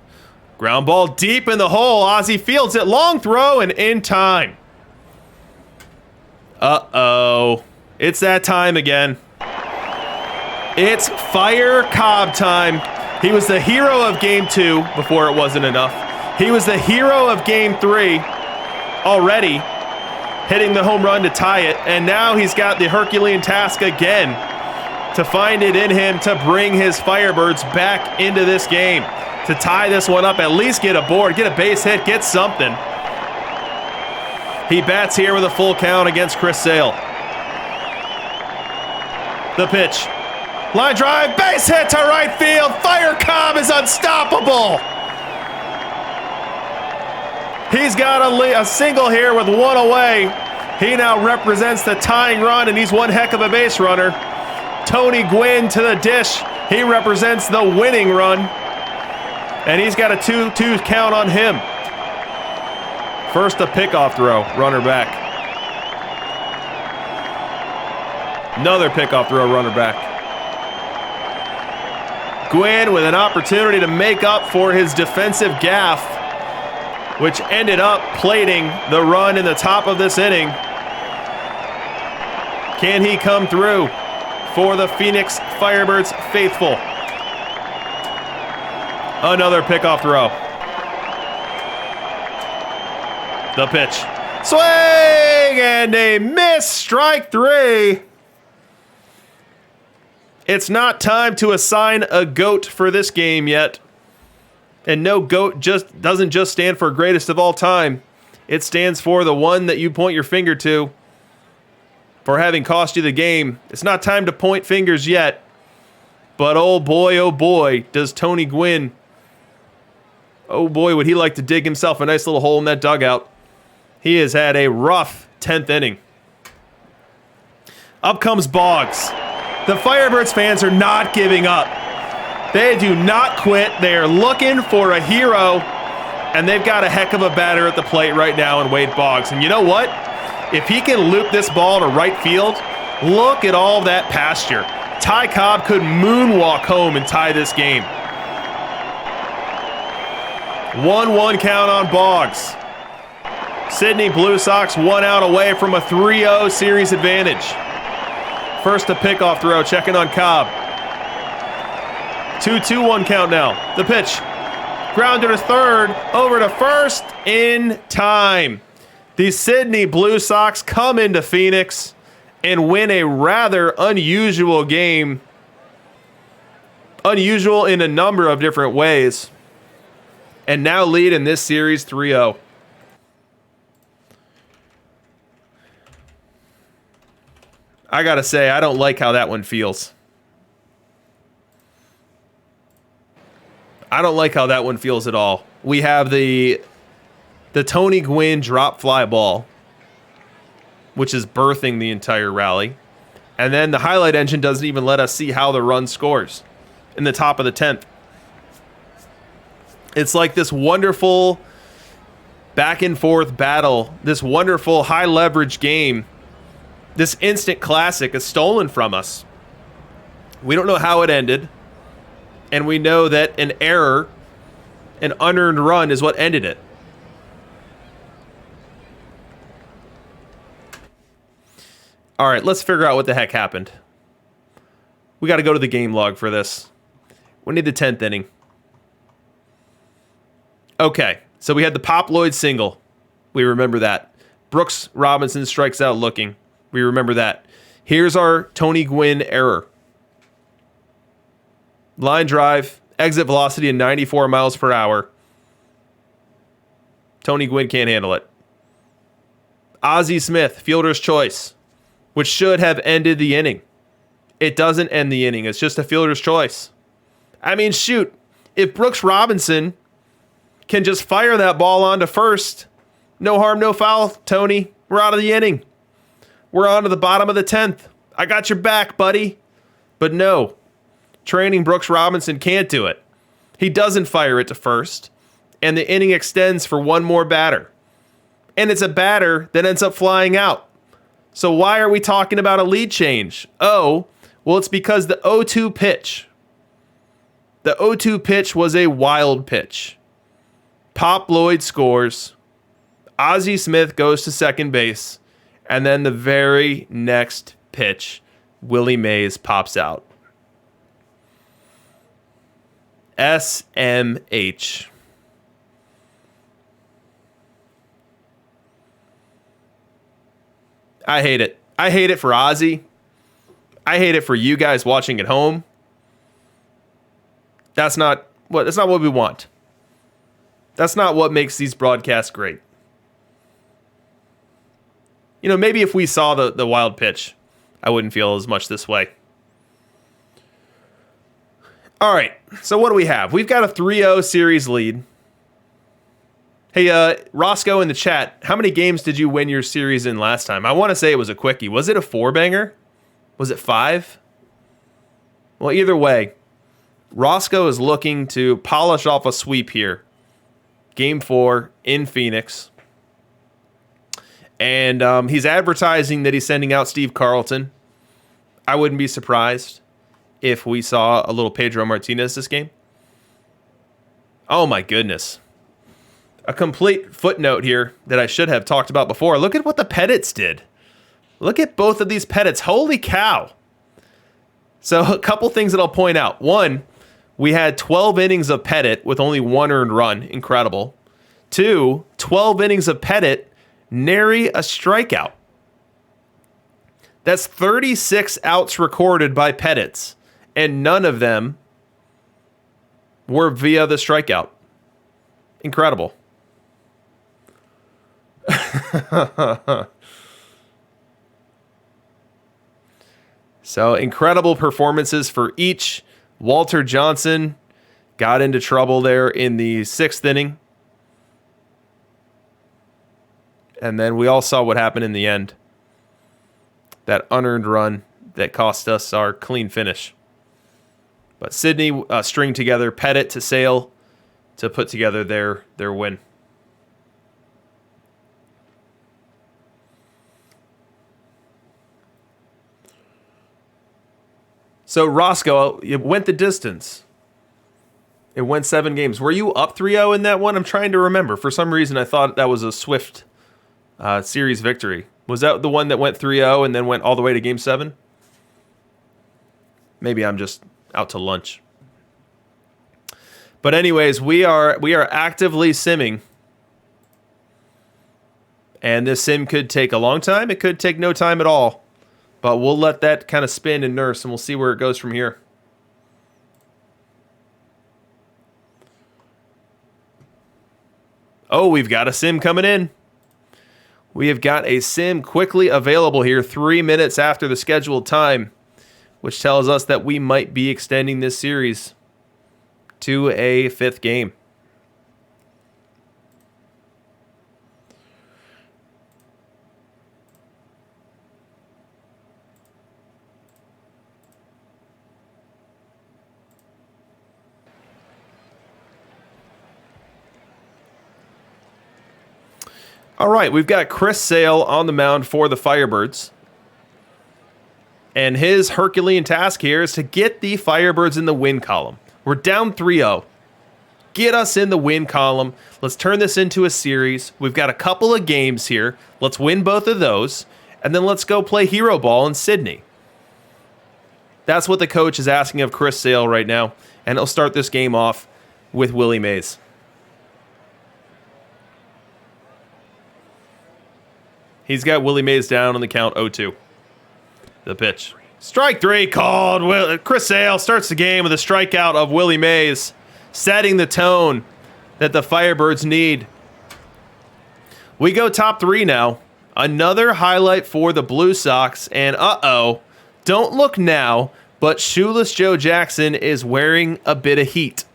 Ground ball deep in the hole. Ozzie fields it. Long throw and in time. Uh-oh. It's that time again. It's Fire Cobb time. He was the hero of Game 2 before it wasn't enough. He was the hero of Game 3 already, hitting the home run to tie it. And now he's got the Herculean task again to find it in him to bring his Firebirds back into this game. To tie this one up, at least get a board, get a base hit, get something. He bats here with a full count against Chris Sale. The pitch. Line drive, base hit to right field. Fire Cobb is unstoppable. He's got a single here with 1 away. He now represents the tying run, and he's one heck of a base runner. Tony Gwynn to the dish. He represents the winning run. And he's got a 2-2 count on him. First, a pickoff throw, runner back. Another pickoff throw, runner back. Gwynn with an opportunity to make up for his defensive gaffe, which ended up plating the run in the top of this inning. Can he come through for the Phoenix Firebirds faithful? Another pickoff throw. The pitch. Swing and a miss. Strike three. It's not time to assign a GOAT for this game yet. And no, GOAT doesn't just stand for greatest of all time. It stands for the one that you point your finger to for having cost you the game. It's not time to point fingers yet. But oh boy, does Tony Gwynn. Oh boy, would he like to dig himself a nice little hole in that dugout. He has had a rough 10th inning. Up comes Boggs. The Firebirds fans are not giving up. They do not quit. They are looking for a hero, and they've got a heck of a batter at the plate right now in Wade Boggs. And you know what? If he can loop this ball to right field, look at all that pasture. Ty Cobb could moonwalk home and tie this game. 1-1 count on Boggs. Sydney Blue Sox 1 out away from a 3-0 series advantage. First a pickoff throw, checking on Cobb. 2-2-1 count now. The pitch. Grounder to third, over to first, in time. The Sydney Blue Sox come into Phoenix and win a rather unusual game. Unusual in a number of different ways. And now lead in this series 3-0. I gotta say, I don't like how that one feels. I don't like how that one feels at all. We have the Tony Gwynn drop fly ball, which is birthing the entire rally. And then the highlight engine doesn't even let us see how the run scores in the top of the 10th. It's like this wonderful back and forth battle, this wonderful high leverage game. This instant classic is stolen from us. We don't know how it ended. And we know that an error, an unearned run, is what ended it. All right, let's figure out what the heck happened. We got to go to the game log for this. We need the 10th inning. Okay, so we had the Pop Lloyd single. We remember that. Brooks Robinson strikes out looking. We remember that. Here's our Tony Gwynn error. Line drive, exit velocity of 94 miles per hour. Tony Gwynn can't handle it. Ozzie Smith, fielder's choice, which should have ended the inning. It doesn't end the inning. It's just a fielder's choice. I mean, shoot. If Brooks Robinson can just fire that ball onto first, no harm, no foul, Tony. We're out of the inning. We're on to the bottom of the 10th. I got your back, buddy. But no, training Brooks Robinson can't do it. He doesn't fire it to first, and the inning extends for one more batter. And it's a batter that ends up flying out. So why are we talking about a lead change? Oh, well, it's because the 0-2 pitch. The 0-2 pitch was a wild pitch. Pop Lloyd scores. Ozzie Smith goes to second base. And then the very next pitch, Willie Mays pops out. SMH. I hate it. I hate it for Ozzie. I hate it for you guys watching at home. That's not what we want. That's not what makes these broadcasts great. You know, maybe if we saw the wild pitch, I wouldn't feel as much this way. All right, so what do we have? We've got a 3-0 series lead. Hey, Roscoe in the chat, how many games did you win your series in last time? I want to say it was a quickie. Was it a 4-banger? Was it 5? Well, either way, Roscoe is looking to polish off a sweep here. Game 4 in Phoenix. And he's advertising that he's sending out Steve Carlton. I wouldn't be surprised if we saw a little Pedro Martinez this game. Oh my goodness. A complete footnote here that I should have talked about before. Look at what the Pettits did. Look at both of these Pettits. Holy cow. So a couple things that I'll point out. One, we had 12 innings of Pettit with only 1 earned run. Incredible. 2, 12 innings of Pettit, nary a strikeout. That's 36 outs recorded by Pettits, and none of them were via the strikeout. Incredible. So incredible performances for each. Walter Johnson got into trouble there in the 6th inning. And then we all saw what happened in the end. That unearned run that cost us our clean finish. But Sydney stringed together Pettit to Sale to put together their win. So Roscoe, it went the distance. It went 7 games. Were you up 3-0 in that one? I'm trying to remember. For some reason, I thought that was a swift series victory. Was that the one that went 3-0 and then went all the way to Game 7? Maybe I'm just out to lunch. But anyways, we are actively simming. And this sim could take a long time. It could take no time at all. But we'll let that kind of spin and nurse, and we'll see where it goes from here. Oh, we've got a sim coming in. We have got a sim quickly available here 3 minutes after the scheduled time, which tells us that we might be extending this series to a 5th game. All right, we've got Chris Sale on the mound for the Firebirds. And his Herculean task here is to get the Firebirds in the win column. We're down 3-0. Get us in the win column. Let's turn this into a series. We've got a couple of games here. Let's win both of those. And then let's go play hero ball in Sydney. That's what the coach is asking of Chris Sale right now. And he'll start this game off with Willie Mays. He's got Willie Mays down on the count 0-2. The pitch. Strike 3 called. Chris Sale starts the game with a strikeout of Willie Mays, setting the tone that the Firebirds need. We go top 3 now. Another highlight for the Blue Sox. And don't look now, but Shoeless Joe Jackson is wearing a bit of heat.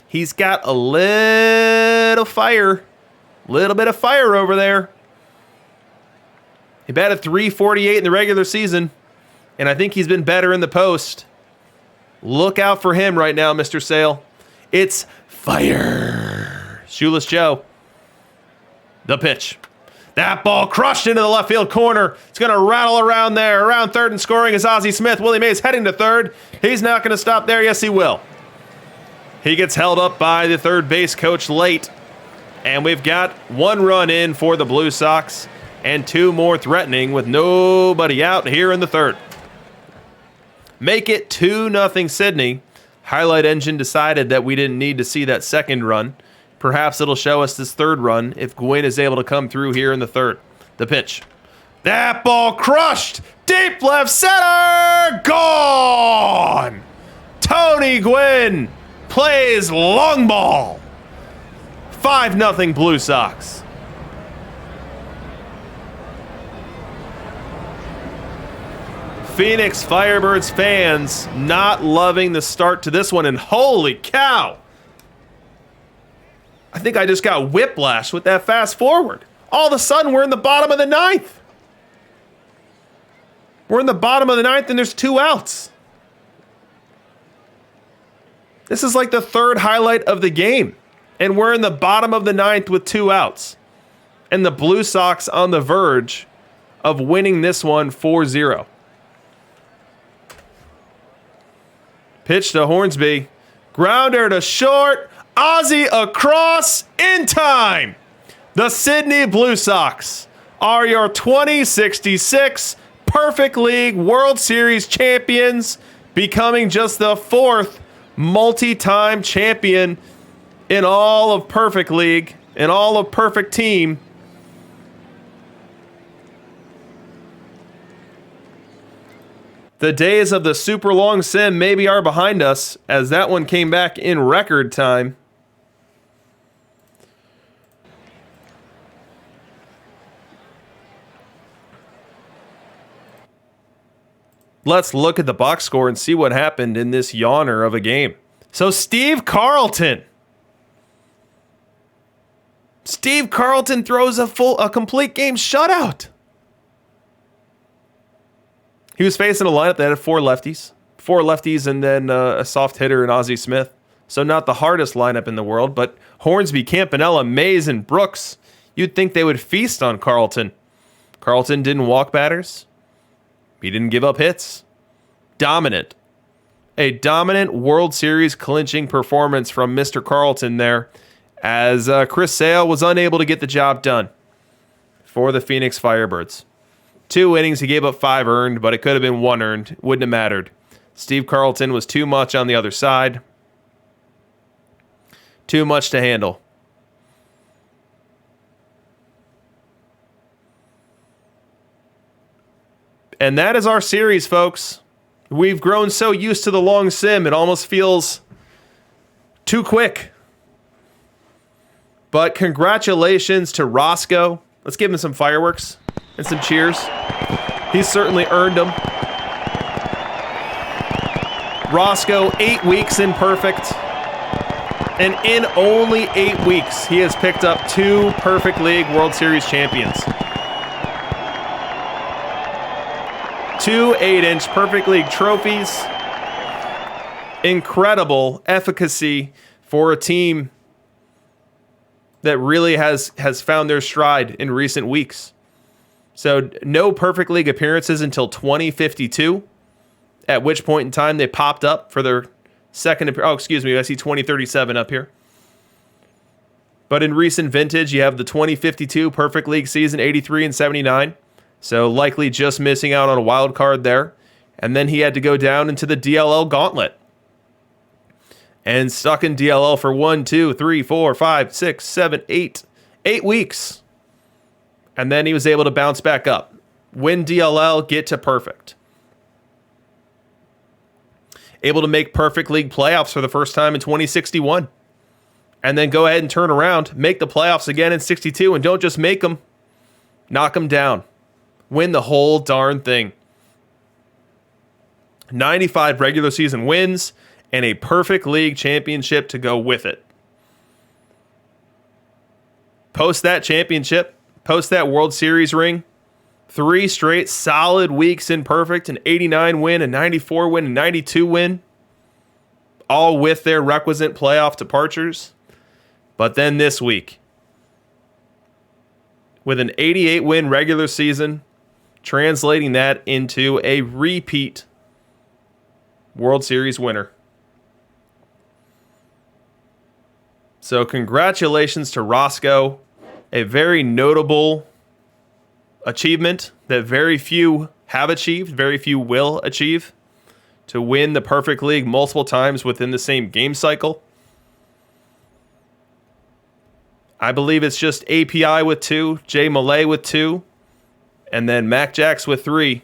He's got a little bit of fire over there. He batted .348 in the regular season, and I think he's been better in the post. Look out for him right now, Mr. Sale. It's fire. Shoeless Joe. The pitch. That ball crushed into the left field corner. It's going to rattle around there. Around third and scoring is Ozzie Smith. Willie Mays heading to third. He's not going to stop there. Yes, he will. He gets held up by the third base coach late. And we've got 1 run in for the Blue Sox. And 2 more threatening with nobody out here in the 3rd. Make it 2-0 Sydney. Highlight Engine decided that we didn't need to see that 2nd run. Perhaps it'll show us this 3rd run if Gwynn is able to come through here in the 3rd. The pitch. That ball crushed. Deep left center. Gone. Tony Gwynn plays long ball. 5-0 Blue Sox. Phoenix Firebirds fans not loving the start to this one, and holy cow! I think I just got whiplash with that fast forward. All of a sudden, we're in the bottom of the 9th. We're in the bottom of the 9th, and there's 2 outs. This is like the 3rd highlight of the game, and we're in the bottom of the 9th with 2 outs. And the Blue Sox on the verge of winning this one 4-0. Pitch to Hornsby. Grounder to short. Ozzie across in time. The Sydney Blue Sox are your 2066 Perfect League World Series champions, becoming just the 4th multi-time champion in all of Perfect League, in all of Perfect Team. The days of the super long sim maybe are behind us, as that one came back in record time. Let's look at the box score and see what happened in this yawner of a game. So Steve Carlton throws a complete game shutout. He was facing a lineup that had 4 lefties and then a soft hitter in Ozzie Smith. So not the hardest lineup in the world, but Hornsby, Campanella, Mays, and Brooks, you'd think they would feast on Carlton. Carlton didn't walk batters. He didn't give up hits. Dominant. A dominant World Series clinching performance from Mr. Carlton there, as Chris Sale was unable to get the job done for the Phoenix Firebirds. 2 innings, he gave up 5 earned, but it could have been 1 earned. Wouldn't have mattered. Steve Carlton was too much on the other side. Too much to handle. And that is our series, folks. We've grown so used to the long sim, it almost feels too quick. But congratulations to Roscoe. Let's give him some fireworks and some cheers. He's certainly earned them. Roscoe, 8 weeks in perfect. And in only 8 weeks, he has picked up 2 Perfect League World Series champions. 2 8-inch Perfect League trophies. Incredible efficacy for a team that really has found their stride in recent weeks. So no Perfect League appearances until 2052, at which point in time they popped up for their second appearance. Oh, excuse me, I see 2037 up here. But in recent vintage, you have the 2052 Perfect League season, 83 and 79. So likely just missing out on a wild card there. And then he had to go down into the DLL gauntlet. And stuck in DLL for 1, 2, 3, 4, 5, 6, 7, 8 weeks. And then he was able to bounce back up. Win DLL, get to perfect. Able to make Perfect League playoffs for the first time in 2061. And then go ahead and turn around, make the playoffs again in 62, and don't just make them, knock them down. Win the whole darn thing. 95 regular season wins and a Perfect League championship to go with it. Post that championship, post that World Series ring, 3 straight solid weeks in perfect, an 89 win, a 94 win, a 92 win, all with their requisite playoff departures. But then this week, with an 88 win regular season, translating that into a repeat World Series winner. So congratulations to Roscoe. A very notable achievement that very few have achieved, very few will achieve, to win the Perfect League multiple times within the same game cycle. I believe it's just API with 2, Jay Malay with 2, and then Mac Jacks with 3.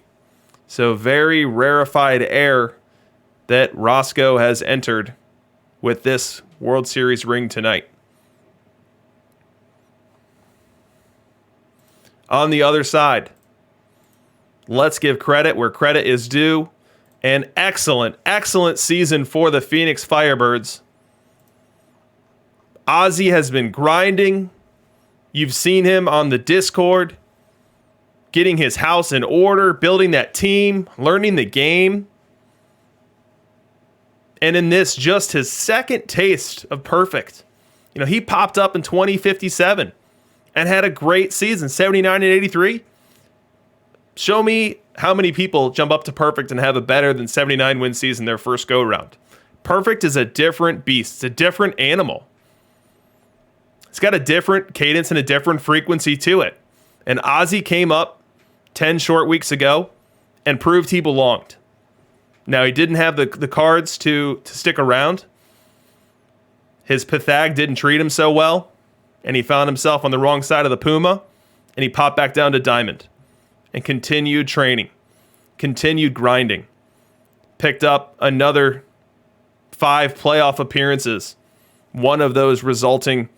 So very rarefied air that Roscoe has entered with this World Series ring tonight. On the other side, let's give credit where credit is due. An excellent, excellent season for the Phoenix Firebirds. Ozzie has been grinding. You've seen him on the Discord, getting his house in order, building that team, learning the game. And in this, just his second taste of perfect. You know, he popped up in 2057 and had a great season, 79 and 83. Show me how many people jump up to perfect and have a better than 79 win season their first go round. Perfect is a different beast. It's a different animal. It's got a different cadence and a different frequency to it. And Ozzie came up 10 short weeks ago and proved he belonged. Now, he didn't have the cards to stick around. His Pythag didn't treat him so well, and he found himself on the wrong side of the Puma, and he popped back down to Diamond and continued training, continued grinding, picked up another 5 playoff appearances, one of those resulting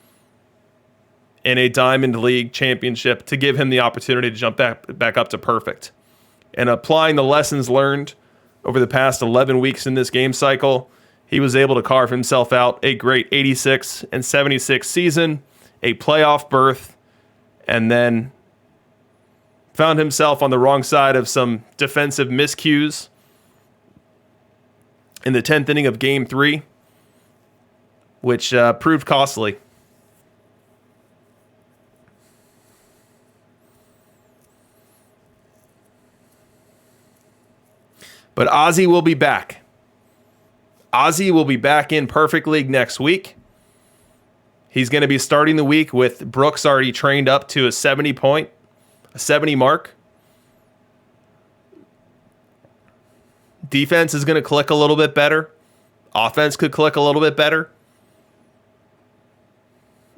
in a Diamond League championship to give him the opportunity to jump back up to perfect. And applying the lessons learned over the past 11 weeks in this game cycle, he was able to carve himself out a great 86 and 76 season, a playoff berth, and then found himself on the wrong side of some defensive miscues in the 10th inning of Game 3, which proved costly. But Ozzie will be back. Ozzie will be back in Perfect League next week. He's going to be starting the week with Brooks already trained up to a 70 mark. Defense is going to click a little bit better. Offense could click a little bit better.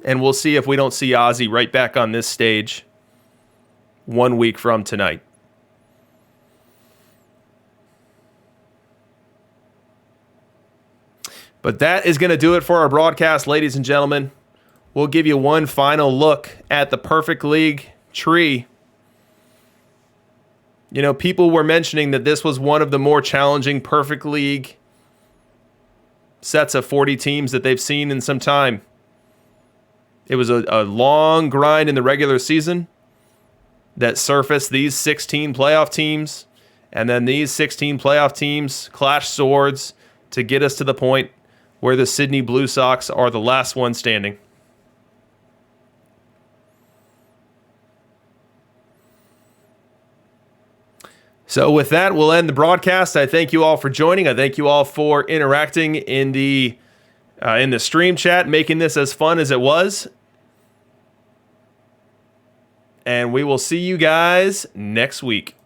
And we'll see if we don't see Ozzie right back on this stage 1 week from tonight. But that is going to do it for our broadcast, ladies and gentlemen. We'll give you one final look at the Perfect League tree. You know, people were mentioning that this was one of the more challenging Perfect League sets of 40 teams that they've seen in some time. It was a long grind in the regular season that surfaced these 16 playoff teams, and then these 16 playoff teams clashed swords to get us to the point where the Sydney Blue Sox are the last one standing. So with that, we'll end the broadcast. I thank you all for joining. I thank you all for interacting in the stream chat, making this as fun as it was. And we will see you guys next week.